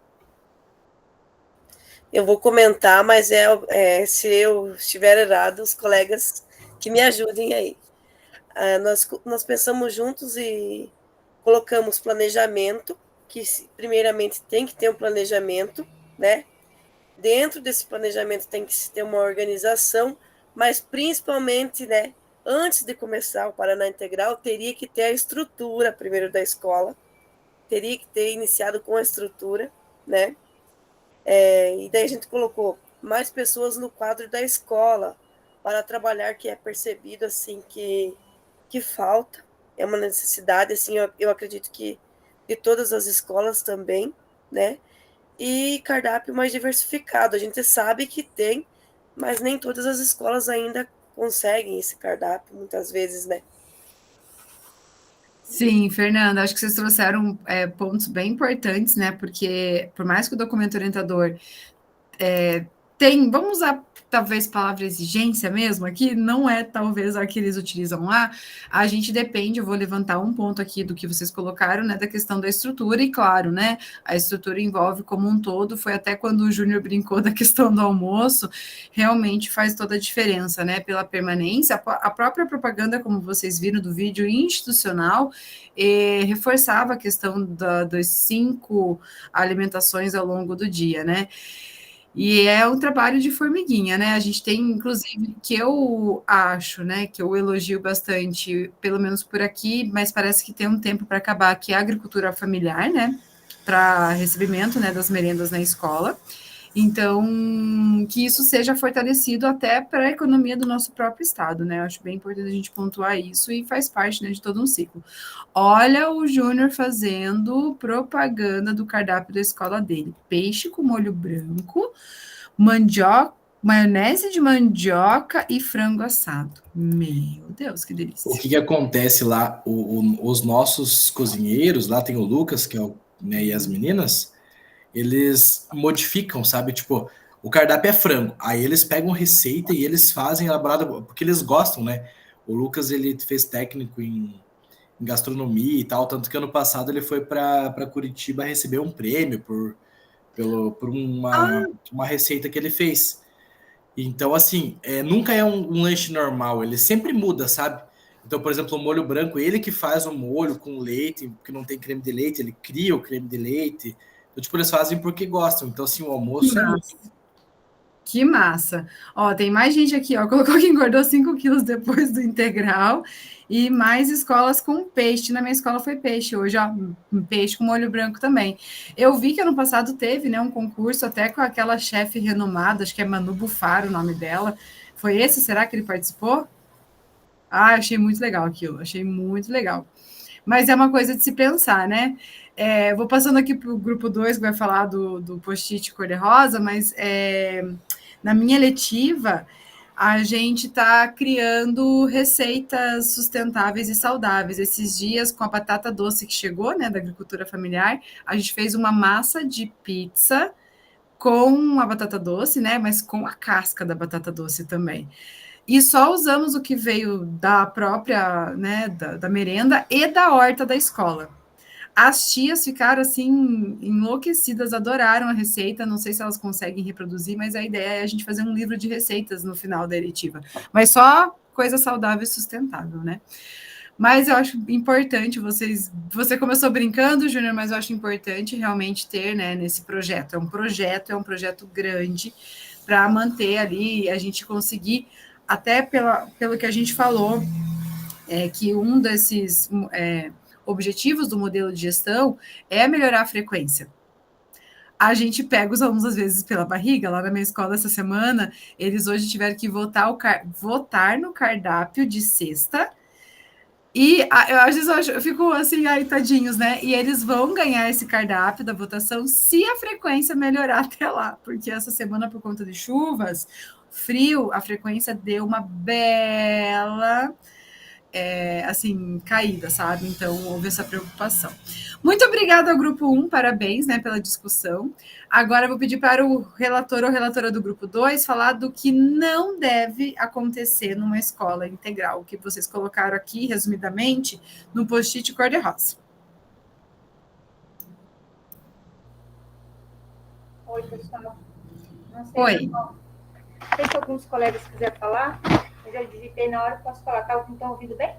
Eu vou comentar, mas se eu estiver errado, os colegas que me ajudem aí. Nós pensamos juntos e colocamos planejamento, que primeiramente tem que ter um planejamento, né? Dentro desse planejamento tem que ter uma organização, mas principalmente, né, antes de começar o Paraná Integral, teria que ter a estrutura primeiro da escola, teria que ter iniciado com a estrutura, né? E daí a gente colocou mais pessoas no quadro da escola para trabalhar, que é percebido assim que falta, é uma necessidade, assim, eu acredito que de todas as escolas também, né? E cardápio mais diversificado. A gente sabe que tem, mas nem todas as escolas ainda conseguem esse cardápio, muitas vezes, né? Sim, Fernanda, acho que vocês trouxeram pontos bem importantes, né? Porque por mais que o documento orientador vamos usar talvez palavra exigência mesmo aqui, não é talvez a que eles utilizam lá, a gente depende, eu vou levantar um ponto aqui do que vocês colocaram, né, da questão da estrutura, e claro, né, a estrutura envolve como um todo, foi até quando o Júnior brincou da questão do almoço, realmente faz toda a diferença, né, pela permanência, a própria propaganda, como vocês viram do vídeo institucional, reforçava a questão das 5 alimentações ao longo do dia, né, e é um trabalho de formiguinha, né? A gente tem, inclusive, que eu acho, né, que eu elogio bastante, pelo menos por aqui, mas parece que tem um tempo para acabar, que é a agricultura familiar, né? Para recebimento, né, das merendas na escola. Então, que isso seja fortalecido até para a economia do nosso próprio estado, né? Eu acho bem importante a gente pontuar isso e faz parte, né, de todo um ciclo. Olha o Júnior fazendo propaganda do cardápio da escola dele. Peixe com molho branco, mandioca, maionese de mandioca e frango assado. Meu Deus, que delícia. O que acontece lá? Os nossos cozinheiros, lá tem o Lucas, que é né, e as meninas, eles modificam, sabe? Tipo, o cardápio é frango. Aí eles pegam receita e eles fazem elaborado, porque eles gostam, né? O Lucas, ele fez técnico em gastronomia e tal, tanto que ano passado ele foi para Curitiba receber um prêmio por uma receita que ele fez. Então, assim, nunca é um lanche normal, ele sempre muda, sabe? Então, por exemplo, o molho branco, ele que faz o molho com leite, porque não tem creme de leite, ele cria o creme de leite. Então, tipo, eles fazem porque gostam. Então, assim, o almoço é muito... Que massa. Ó, tem mais gente aqui, ó, colocou que engordou 5 quilos depois do integral e mais escolas com peixe. Na minha escola foi peixe hoje, ó, peixe com molho branco também. Eu vi que ano passado teve, né, um concurso até com aquela chefe renomada, acho que é Manu Bufaro o nome dela. Foi esse? Será que ele participou? Ah, achei muito legal aquilo, achei muito legal. Mas é uma coisa de se pensar, né? Vou passando aqui para o grupo 2, que vai falar do post-it cor-de-rosa, mas na minha letiva, a gente está criando receitas sustentáveis e saudáveis. Esses dias, com a batata doce que chegou, né, da agricultura familiar, a gente fez uma massa de pizza com a batata doce, né, mas com a casca da batata doce também. E só usamos o que veio da própria, né, da merenda e da horta da escola. As tias ficaram, assim, enlouquecidas, adoraram a receita, não sei se elas conseguem reproduzir, mas a ideia é a gente fazer um livro de receitas no final da eletiva. Mas só coisa saudável e sustentável, né? Mas eu acho importante você começou brincando, Júnior, mas eu acho importante realmente ter, né, nesse projeto. É um projeto grande para manter ali, a gente conseguir até pelo que a gente falou, que um desses objetivos do modelo de gestão é melhorar a frequência. a gente pega os alunos, às vezes, pela barriga. Lá na minha escola, essa semana, eles hoje tiveram que votar no cardápio de sexta. E às vezes eu fico assim, ai, tadinhos, né? E eles vão ganhar esse cardápio da votação se a frequência melhorar até lá. Porque essa semana, por conta de chuvas, frio, a frequência deu uma bela... assim, caída, sabe? Então, houve essa preocupação. Muito obrigada ao Grupo 1, parabéns, né, pela discussão. Agora eu vou pedir para o relator ou relatora do Grupo 2 falar do que não deve acontecer numa escola integral, que vocês colocaram aqui, resumidamente, no post-it cor-de-rosa. Oi, pessoal. Não sei, Oi. Se alguns colegas quiserem falar, eu já digitei na hora, posso falar. Estão ouvindo bem?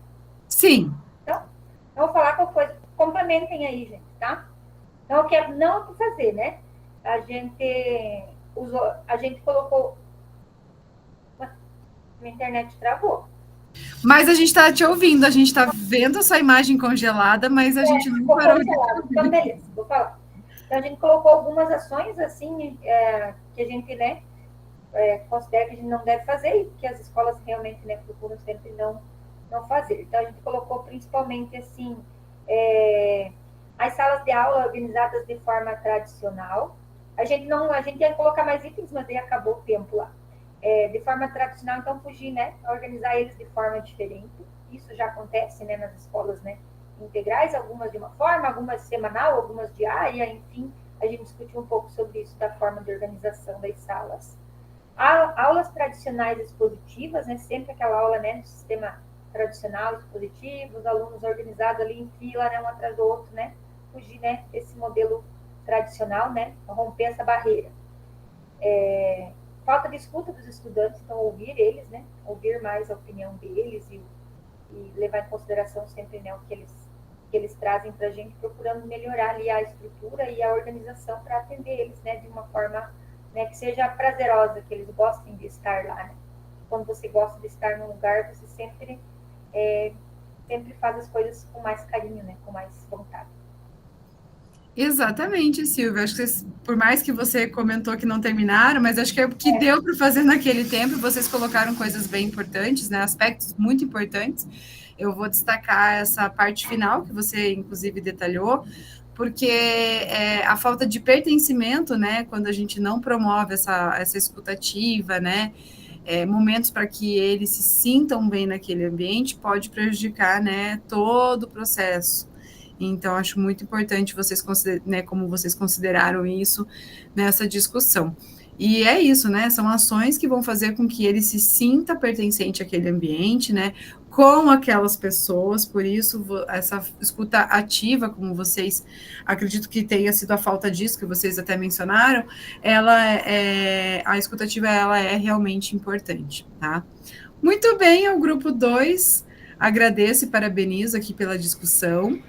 Sim. Então, eu vou falar qualquer coisa. Complementem aí, gente, tá? Então, eu quero não o que fazer, né? A gente colocou... Minha internet travou. Mas a gente está te ouvindo, a gente está vendo a sua imagem congelada, mas a gente não parou de ouvir. Então, beleza, vou falar. Então, a gente colocou algumas ações, assim, que a gente, né, considera que a gente não deve fazer e que as escolas realmente, né, procuram sempre não fazer. Então, a gente colocou principalmente, assim, as salas de aula organizadas de forma tradicional. A gente ia colocar mais itens, mas aí acabou o tempo lá. De forma tradicional, então, fugir, né, organizar eles de forma diferente. Isso já acontece, né, nas escolas, né, integrais, algumas de uma forma, algumas semanal, algumas diária, enfim, a gente discutiu um pouco sobre isso, da forma de organização das salas. Aulas tradicionais expositivas, né, sempre aquela aula, né, do sistema tradicional expositivo, os alunos organizados ali em fila, né, um atrás do outro, né, fugir, né, desse modelo tradicional, né, romper essa barreira. Falta de escuta dos estudantes, então ouvir eles, né, ouvir mais a opinião deles e levar em consideração sempre, né, o que eles trazem para a gente, procurando melhorar ali a estrutura e a organização para atender eles, né, de uma forma, né, que seja prazerosa, que eles gostem de estar lá, né? Quando você gosta de estar num lugar, você sempre faz as coisas com mais carinho, né, com mais vontade. Exatamente, Silvia. Acho que por mais que você comentou que não terminaram, mas acho que é o que deu para fazer naquele tempo. Vocês colocaram coisas bem importantes, né? Aspectos muito importantes. Eu vou destacar essa parte final que você, inclusive, detalhou, porque a falta de pertencimento, né? Quando a gente não promove essa escutativa, né? Momentos para que eles se sintam bem naquele ambiente, pode prejudicar, né, todo o processo. Então, acho muito importante vocês, né, como vocês consideraram isso nessa discussão. E é isso, né? São ações que vão fazer com que ele se sinta pertencente àquele ambiente, né? Com aquelas pessoas, por isso, essa escuta ativa, como vocês, acredito que tenha sido a falta disso, que vocês até mencionaram, a escuta ativa, ela é realmente importante, tá? Muito bem, ao grupo 2, agradeço e parabenizo aqui pela discussão.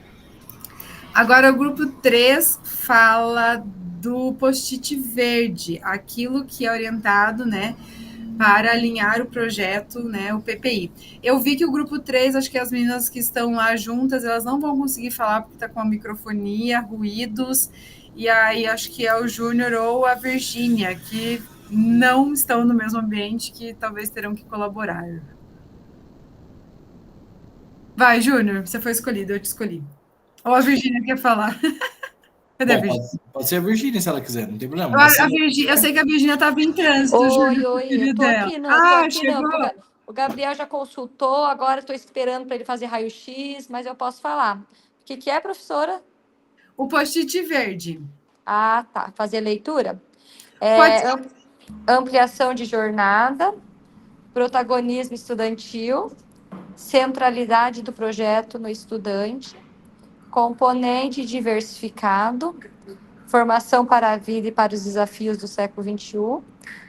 Agora, o grupo 3 fala do post-it verde, aquilo que é orientado, né, para alinhar o projeto, né, o PPI. Eu vi que o grupo 3, acho que as meninas que estão lá juntas, elas não vão conseguir falar porque está com a microfonia, ruídos, e aí acho que é o Júnior ou a Virgínia, que não estão no mesmo ambiente, que talvez terão que colaborar. Vai, Júnior, você foi escolhido, eu te escolhi. Ou a Virgínia quer falar? Cadê a Virgínia? Pode ser a Virgínia se ela quiser, não tem problema. Eu sei que a Virgínia estava em trânsito. Oi, eu tô aqui, não. Chegou. Não. O Gabriel já consultou, agora estou esperando para ele fazer raio-x, mas eu posso falar. O que é, professora? O post-it verde. Ah, tá. Fazer leitura? Pode. Ampliação de jornada, protagonismo estudantil, centralidade do projeto no estudante, componente diversificado, formação para a vida e para os desafios do século XXI,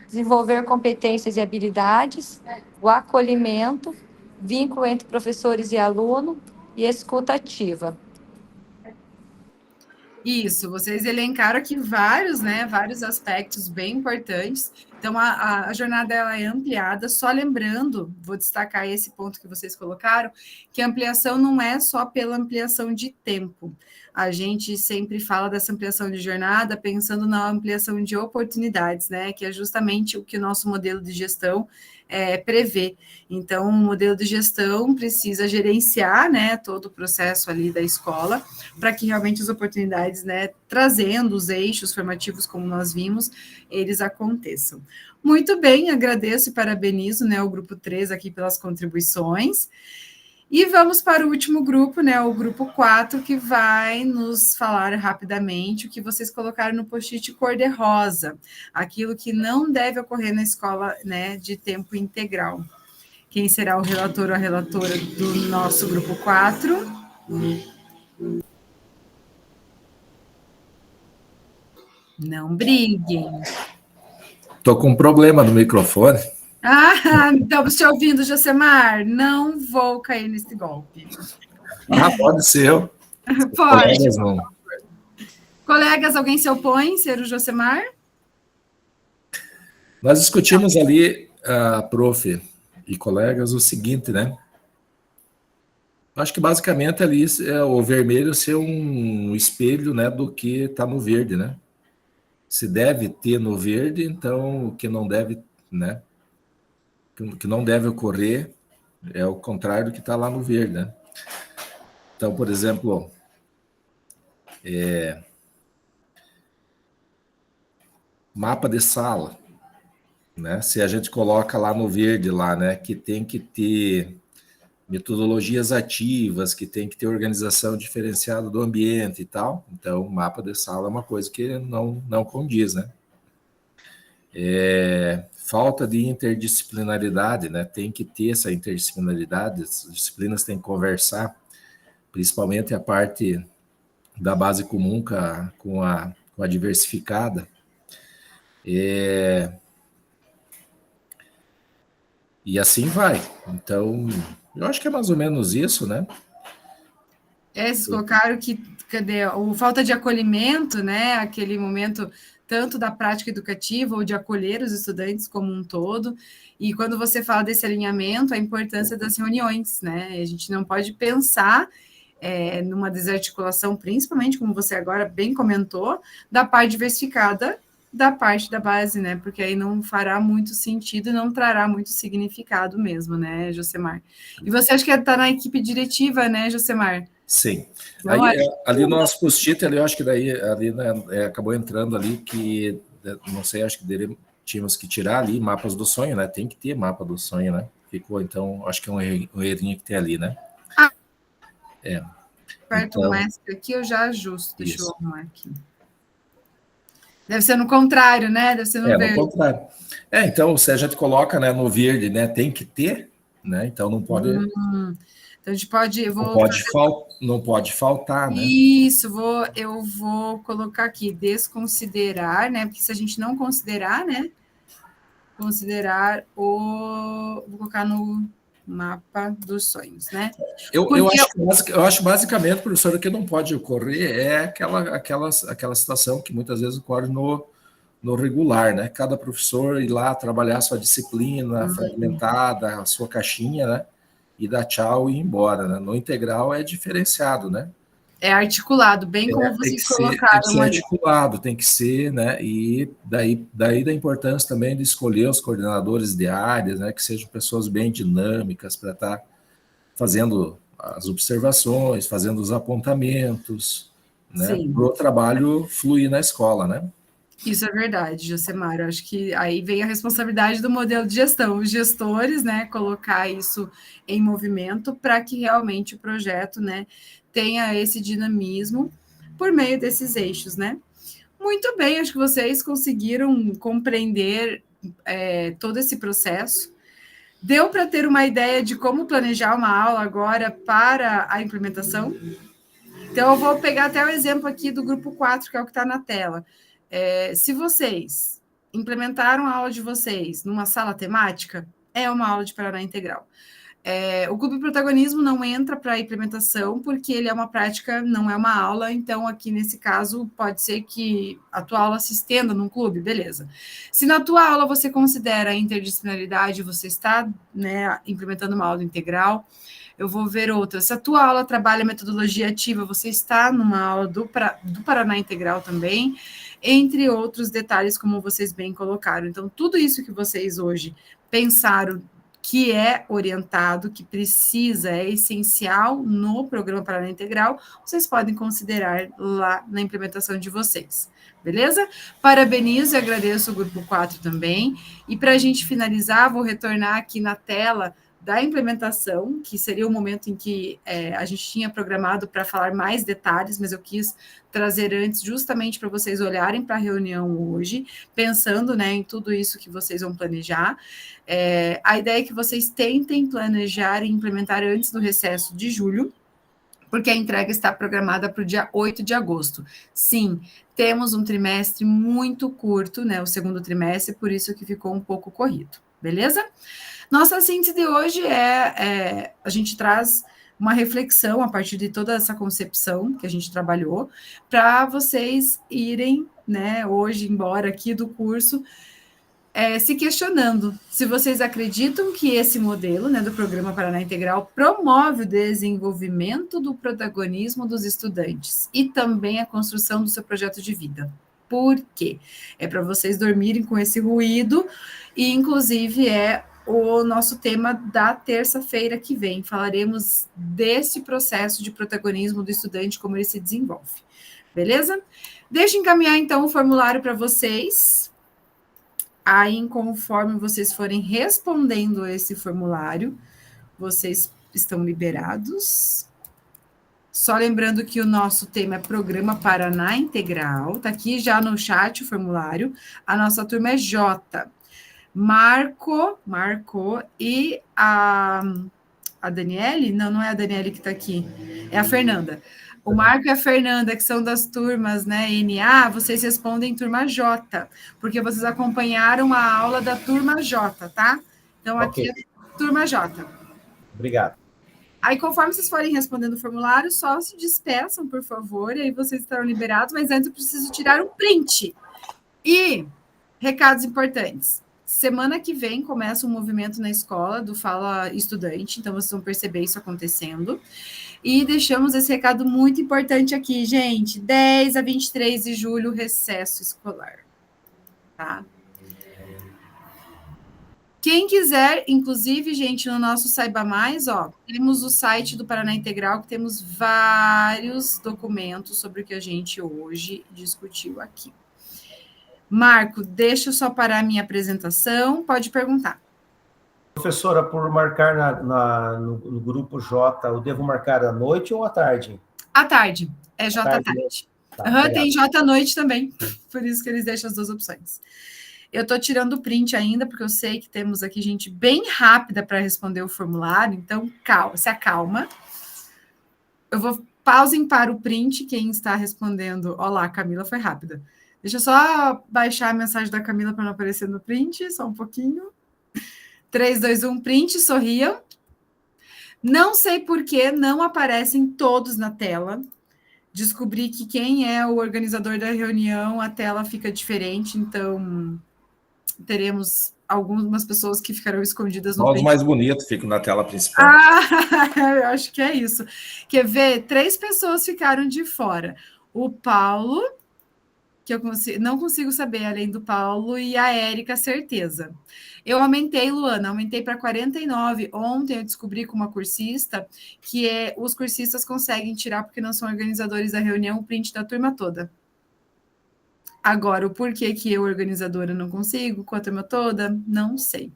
desenvolver competências e habilidades, o acolhimento, vínculo entre professores e aluno e escuta ativa. Isso, vocês elencaram aqui vários aspectos bem importantes Então, a jornada ela é ampliada, só lembrando, vou destacar esse ponto que vocês colocaram, que a ampliação não é só pela ampliação de tempo. A gente sempre fala dessa ampliação de jornada pensando na ampliação de oportunidades, né? Que é justamente o que o nosso modelo de gestão prevê. Então, o modelo de gestão precisa gerenciar, né, todo o processo ali da escola, para que realmente as oportunidades, né, trazendo os eixos formativos, como nós vimos, eles aconteçam. Muito bem, agradeço e parabenizo, né, o grupo 3 aqui pelas contribuições. E vamos para o último grupo, né, o grupo 4, que vai nos falar rapidamente o que vocês colocaram no post-it cor-de-rosa, aquilo que não deve ocorrer na escola, né, de tempo integral. Quem será o relator ou a relatora do nosso grupo 4? Não briguem. Estou com um problema no microfone. Estamos te ouvindo, Josemar. Não vou cair nesse golpe. Pode ser eu. Pode. Colegas, não. Colegas, alguém se opõe, ser o Josemar? Nós discutimos ali, prof. e colegas, o seguinte, né? Acho que basicamente ali é o vermelho ser um espelho, né, do que está no verde, né? Se deve ter no verde, então o que não deve, né? O que não deve ocorrer é o contrário do que está lá no verde, né? Então, por exemplo, mapa de sala, né? Se a gente coloca lá no verde, lá, né, que tem que ter metodologias ativas, que tem que ter organização diferenciada do ambiente e tal, então o mapa de sala é uma coisa que não condiz, né? Falta de interdisciplinaridade, né? Tem que ter essa interdisciplinaridade, as disciplinas têm que conversar, principalmente a parte da base comum com a diversificada. E assim vai. Então, eu acho que é mais ou menos isso, né? Vocês colocaram que cadê o falta de acolhimento, né? Aquele momento tanto da prática educativa ou de acolher os estudantes como um todo. E quando você fala desse alinhamento, a importância das reuniões, né? A gente não pode pensar numa desarticulação, principalmente, como você agora bem comentou, da parte diversificada da parte da base, né? Porque aí não fará muito sentido e não trará muito significado mesmo, né, Josemar? E você acha que está na equipe diretiva, né, Josemar? Sim. Aí, ali no nosso post-it, eu acho que daí ali, né, acabou entrando ali que, não sei, acho que tínhamos que tirar ali mapas do sonho, né? Tem que ter mapa do sonho, né? Ficou, então, acho que é um errinho que tem ali, né? Perto então, mestre aqui, eu já ajusto. Deixa eu arrumar aqui. Deve ser no contrário, né? Deve ser no verde. No contrário. Então, se a gente coloca, né, no verde, né, tem que ter, né? Então não pode... Então, a gente pode... Não pode faltar, né? Isso, eu vou colocar aqui, desconsiderar, né? Porque se a gente não considerar, né? Vou colocar no mapa dos sonhos, né? Eu acho basicamente, professor, o que não pode ocorrer é aquela situação que muitas vezes ocorre no regular, né? Cada professor ir lá trabalhar a sua disciplina fragmentada, a sua caixinha, né? E dar tchau e ir embora, né? No integral é diferenciado, né? É articulado, bem como vocês colocaram. Tem que ser articulado, tem que ser, né? E daí da importância também de escolher os coordenadores de áreas, né? Que sejam pessoas bem dinâmicas para estar fazendo as observações, fazendo os apontamentos, né? Para o trabalho fluir na escola, né? Isso é verdade, Josemar. Eu acho que aí vem a responsabilidade do modelo de gestão, os gestores, né, colocar isso em movimento para que realmente o projeto, né, tenha esse dinamismo por meio desses eixos, né? Muito bem, acho que vocês conseguiram compreender todo esse processo. Deu para ter uma ideia de como planejar uma aula agora para a implementação? Então, eu vou pegar até o exemplo aqui do grupo 4, que é o que está na tela. Se vocês implementaram a aula de vocês numa sala temática, é uma aula de Paraná Integral. O Clube Protagonismo não entra para a implementação, porque ele é uma prática, não é uma aula, então aqui nesse caso pode ser que a tua aula se estenda num clube, beleza. Se na tua aula você considera a interdisciplinaridade, você está, né, implementando uma aula integral, eu vou ver outra. Se a tua aula trabalha metodologia ativa, você está numa aula do Paraná Integral também, entre outros detalhes, como vocês bem colocaram. Então, tudo isso que vocês hoje pensaram que é orientado, que precisa, é essencial no programa Paraná Integral, vocês podem considerar lá na implementação de vocês, beleza? Parabenizo e agradeço o Grupo 4 também, e para a gente finalizar, vou retornar aqui na tela da implementação, que seria o momento em que a gente tinha programado para falar mais detalhes, mas eu quis trazer antes justamente para vocês olharem para a reunião hoje, pensando, né, em tudo isso que vocês vão planejar. A ideia é que vocês tentem planejar e implementar antes do recesso de julho, porque a entrega está programada para o dia 8 de agosto. Sim, temos um trimestre muito curto, né, o segundo trimestre, por isso que ficou um pouco corrido, beleza? Nossa síntese de hoje a gente traz uma reflexão a partir de toda essa concepção que a gente trabalhou, para vocês irem, né, hoje embora aqui do curso, se questionando se vocês acreditam que esse modelo, né, do Programa Paraná Integral promove o desenvolvimento do protagonismo dos estudantes e também a construção do seu projeto de vida. Por quê? É para vocês dormirem com esse ruído e, inclusive, o nosso tema da terça-feira que vem. Falaremos desse processo de protagonismo do estudante, como ele se desenvolve. Beleza? Deixa eu encaminhar, então, o formulário para vocês. Aí, conforme vocês forem respondendo esse formulário, vocês estão liberados. Só lembrando que o nosso tema é Programa Paraná Integral. Está aqui já no chat o formulário. A nossa turma é J. Marcou, e a Daniele, não é a Daniele que está aqui, é a Fernanda. O Marco e a Fernanda, que são das turmas, né, NA, vocês respondem turma J, porque vocês acompanharam a aula da turma J, tá? Então, aqui é turma J. Obrigado. Aí, conforme vocês forem respondendo o formulário, só se despeçam, por favor, e aí vocês estarão liberados, mas antes eu preciso tirar um print. E, recados importantes. Semana que vem começa um movimento na escola do Fala Estudante, então vocês vão perceber isso acontecendo. E deixamos esse recado muito importante aqui, gente. 10 a 23 de julho, recesso escolar. Tá? Quem quiser, inclusive, gente, no nosso Saiba Mais, temos o site do Paraná Integral, que temos vários documentos sobre o que a gente hoje discutiu aqui. Marco, deixa eu só parar a minha apresentação, pode perguntar. Professora, por marcar no grupo J, eu devo marcar à noite ou à tarde? À tarde, é J à tarde. Tá, tem J à noite também, por isso que eles deixam as duas opções. Eu estou tirando o print ainda, porque eu sei que temos aqui gente bem rápida para responder o formulário, então se acalma. Eu vou pausem para o print, quem está respondendo. Olá, a Camila foi rápida. Deixa eu só baixar a mensagem da Camila para não aparecer no print, só um pouquinho. 3, 2, 1, print, sorriam. Não sei por que não aparecem todos na tela. Descobri que quem é o organizador da reunião, a tela fica diferente, então teremos algumas pessoas que ficarão escondidas no print. Os mais bonitos ficam na tela principal. Eu acho que é isso. Quer ver? 3 pessoas ficaram de fora. O Paulo, que eu não consigo saber, além do Paulo, e a Érica, certeza. Eu aumentei, Luana, aumentei para 49. Ontem eu descobri com uma cursista que os cursistas conseguem tirar, porque não são organizadores da reunião, o print da turma toda. Agora, o porquê que eu, organizadora, não consigo com a turma toda, não sei.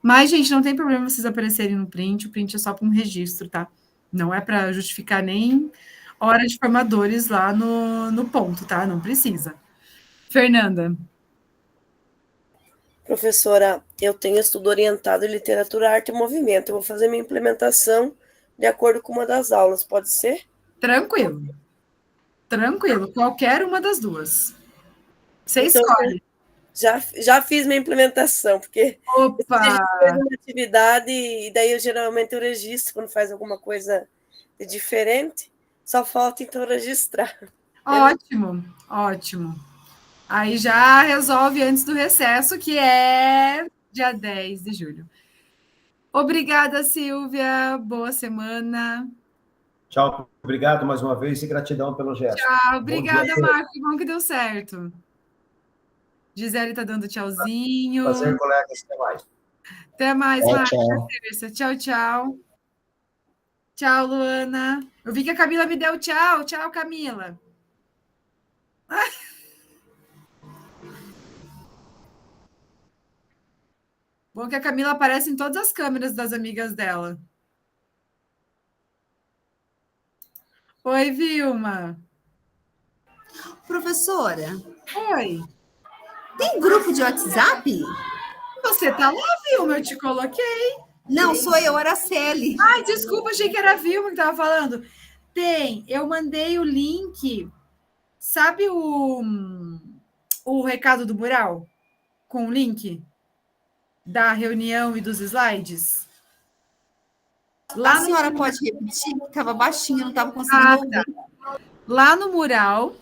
Mas, gente, não tem problema vocês aparecerem no print, o print é só para um registro, tá? Não é para justificar nem hora de formadores lá no ponto, tá? Não precisa. Fernanda. Professora, eu tenho estudo orientado em literatura, arte e movimento. Eu vou fazer minha implementação de acordo com uma das aulas, pode ser? Tranquilo. Qualquer uma das duas. Você escolhe. Já fiz minha implementação, porque a gente fez uma atividade e daí geralmente eu registro quando faz alguma coisa de diferente, só falta então registrar. Ótimo, ótimo. Aí já resolve antes do recesso, que é dia 10 de julho. Obrigada, Silvia. Boa semana. Tchau, obrigado mais uma vez e gratidão pelo gesto. Tchau, obrigada, Marco. Que bom que deu certo. Gisele está dando tchauzinho. Prazer, colegas. Até mais. Até mais, Tchau, Marco. tchau. Tchau, tchau. Tchau, Luana. Eu vi que a Camila me deu tchau. Tchau, Camila. Bom que a Camila aparece em todas as câmeras das amigas dela. Oi, Vilma. Professora. Oi. Tem grupo de WhatsApp? Você tá lá, Vilma? Eu te coloquei. Não, sou eu, Araceli. Ai, desculpa, achei que era a Vilma que estava falando. Tem, eu mandei o link. Sabe o recado do mural? Com o link da reunião e dos slides? Lá a senhora pode repetir? Estava baixinho, não estava conseguindo ouvir. Tá. Lá no mural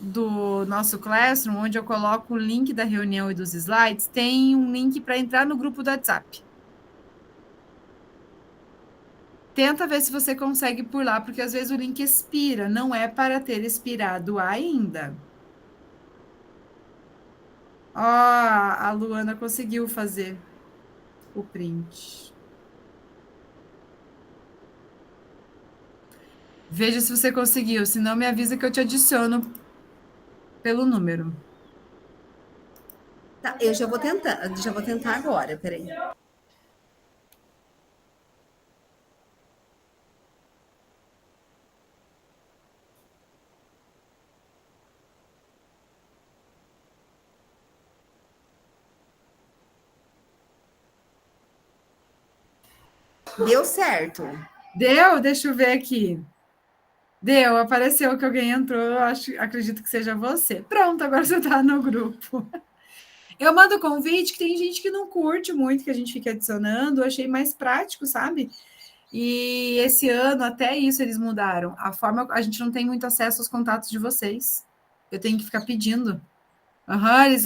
do nosso Classroom, onde eu coloco o link da reunião e dos slides, tem um link para entrar no grupo do WhatsApp. Tenta ver se você consegue por lá, porque às vezes o link expira, não é para ter expirado ainda. Ó, a Luana conseguiu fazer o print. Veja se você conseguiu, senão me avisa que eu te adiciono pelo número. Tá, eu já vou tentar agora, peraí. Deu certo. Deu? Deixa eu ver aqui. Deu, apareceu que alguém entrou, acredito que seja você. Pronto, agora você está no grupo. Eu mando convite, que tem gente que não curte muito, que a gente fica adicionando, eu achei mais prático, sabe? E esse ano, até isso, eles mudaram. A gente não tem muito acesso aos contatos de vocês. Eu tenho que ficar pedindo.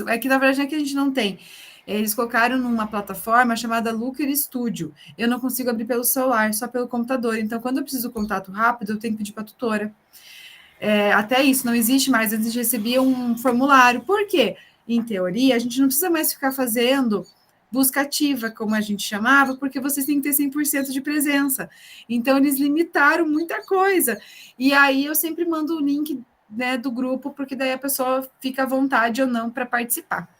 É que, na verdade, é que a gente não tem. Eles colocaram numa plataforma chamada Looker Studio. Eu não consigo abrir pelo celular, só pelo computador. Então, quando eu preciso de contato rápido, eu tenho que pedir para a tutora. Até isso, não existe mais. Antes a gente recebia um formulário. Por quê? Em teoria, a gente não precisa mais ficar fazendo busca ativa, como a gente chamava, porque vocês têm que ter 100% de presença. Então, eles limitaram muita coisa. E aí, eu sempre mando o link, né, do grupo, porque daí a pessoa fica à vontade ou não para participar.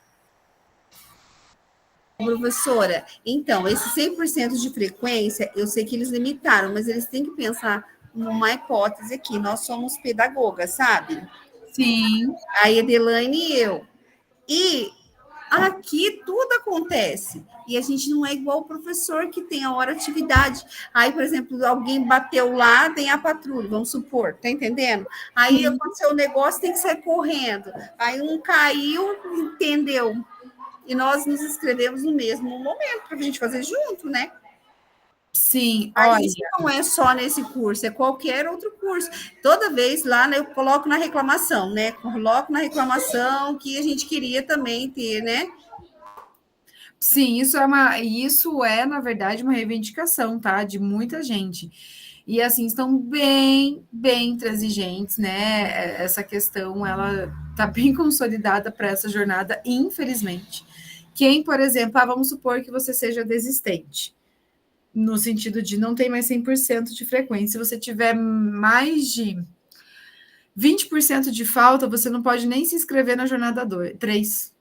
Professora, então, esse 100% de frequência, eu sei que eles limitaram, mas eles têm que pensar numa hipótese aqui. Nós somos pedagogas, sabe? Sim. A Edelaine e eu. E aqui tudo acontece. E a gente não é igual o professor que tem a hora atividade. Aí, por exemplo, alguém bateu lá, tem a patrulha, vamos supor, tá entendendo? Aí aconteceu um negócio, tem que sair correndo. Aí um caiu, entendeu? E nós nos inscrevemos no mesmo momento para a gente fazer junto, né? Sim, olha. Isso não é só nesse curso, é qualquer outro curso. Toda vez lá, né, eu coloco na reclamação, né? Coloco na reclamação que a gente queria também ter, né? Sim, isso é, na verdade, uma reivindicação, tá? De muita gente. E, assim, estão bem intransigentes, né? Essa questão, ela está bem consolidada para essa jornada, infelizmente. Quem, por exemplo, vamos supor que você seja desistente, no sentido de não tem mais 100% de frequência. Se você tiver mais de 20% de falta, você não pode nem se inscrever na jornada 3.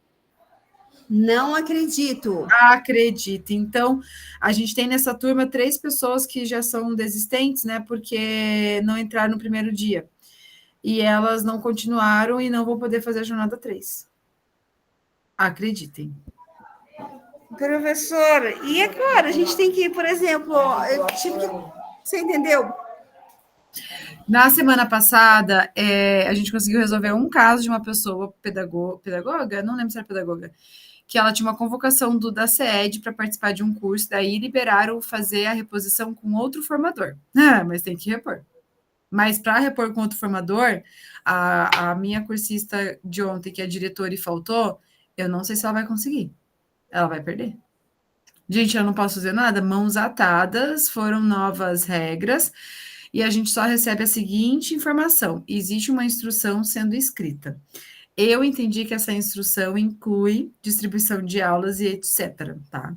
Não acredito. Acredito. Então, a gente tem nessa turma 3 pessoas que já são desistentes, né? Porque não entraram no primeiro dia. E elas não continuaram e não vão poder fazer a jornada 3. Acreditem. Professora, e agora? A gente tem que, por exemplo, eu tive que... Você entendeu? Na semana passada, a gente conseguiu resolver um caso de uma pessoa pedagoga, não lembro se era pedagoga, que ela tinha uma convocação da SED para participar de um curso, daí liberaram fazer a reposição com outro formador. Mas tem que repor. Mas para repor com outro formador, a minha cursista de ontem, que é diretora e faltou, eu não sei se ela vai conseguir. Ela vai perder. Gente, eu não posso fazer nada, mãos atadas, foram novas regras, e a gente só recebe a seguinte informação: existe uma instrução sendo escrita. Eu entendi que essa instrução inclui distribuição de aulas e etc, tá?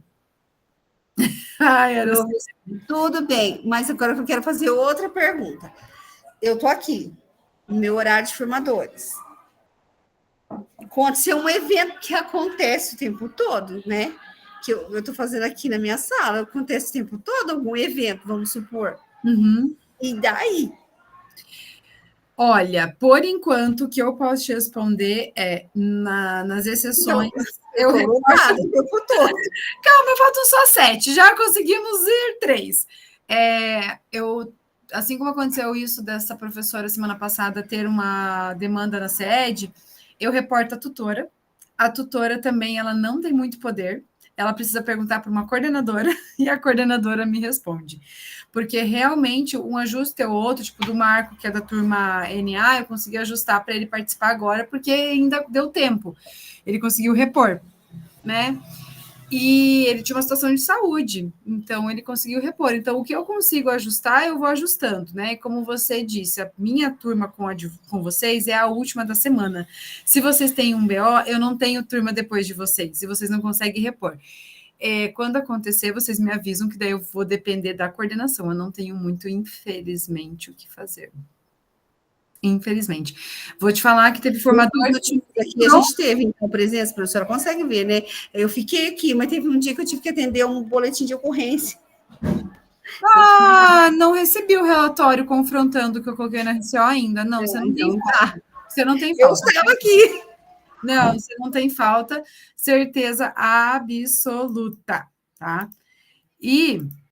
Tudo bem, mas agora eu quero fazer outra pergunta. Eu tô aqui, no meu horário de formadores. Aconteceu um evento que acontece o tempo todo, né? Que eu tô fazendo aqui na minha sala, acontece o tempo todo algum evento, vamos supor. Uhum. E daí? Olha, por enquanto, o que eu posso te responder é, nas exceções, eu reporto o tempo todo. Calma, faltam só 7, já conseguimos ir 3. Assim como aconteceu isso dessa professora semana passada ter uma demanda na SED, eu reporto a tutora também, ela não tem muito poder, ela precisa perguntar para uma coordenadora e a coordenadora me responde. Porque realmente um ajuste ou outro, tipo do Marco, que é da turma NA, eu consegui ajustar para ele participar agora, porque ainda deu tempo. Ele conseguiu repor, né? E ele tinha uma situação de saúde, então ele conseguiu repor. Então, o que eu consigo ajustar, eu vou ajustando, né? E como você disse, a minha turma com vocês é a última da semana. Se vocês têm um BO, eu não tenho turma depois de vocês, se vocês não conseguem repor. Quando acontecer, vocês me avisam, que daí eu vou depender da coordenação. Eu não tenho muito, infelizmente, o que fazer. Infelizmente. Vou te falar que teve formador... Aqui a gente teve, então, presença, a professora consegue ver, né? Eu fiquei aqui, mas teve um dia que eu tive que atender um boletim de ocorrência. Não recebi o relatório confrontando que eu coloquei na RCO ainda. Não, você não tem falta. Você não tem falta. Eu estava aqui. Não, você não tem falta. Certeza absoluta, tá? E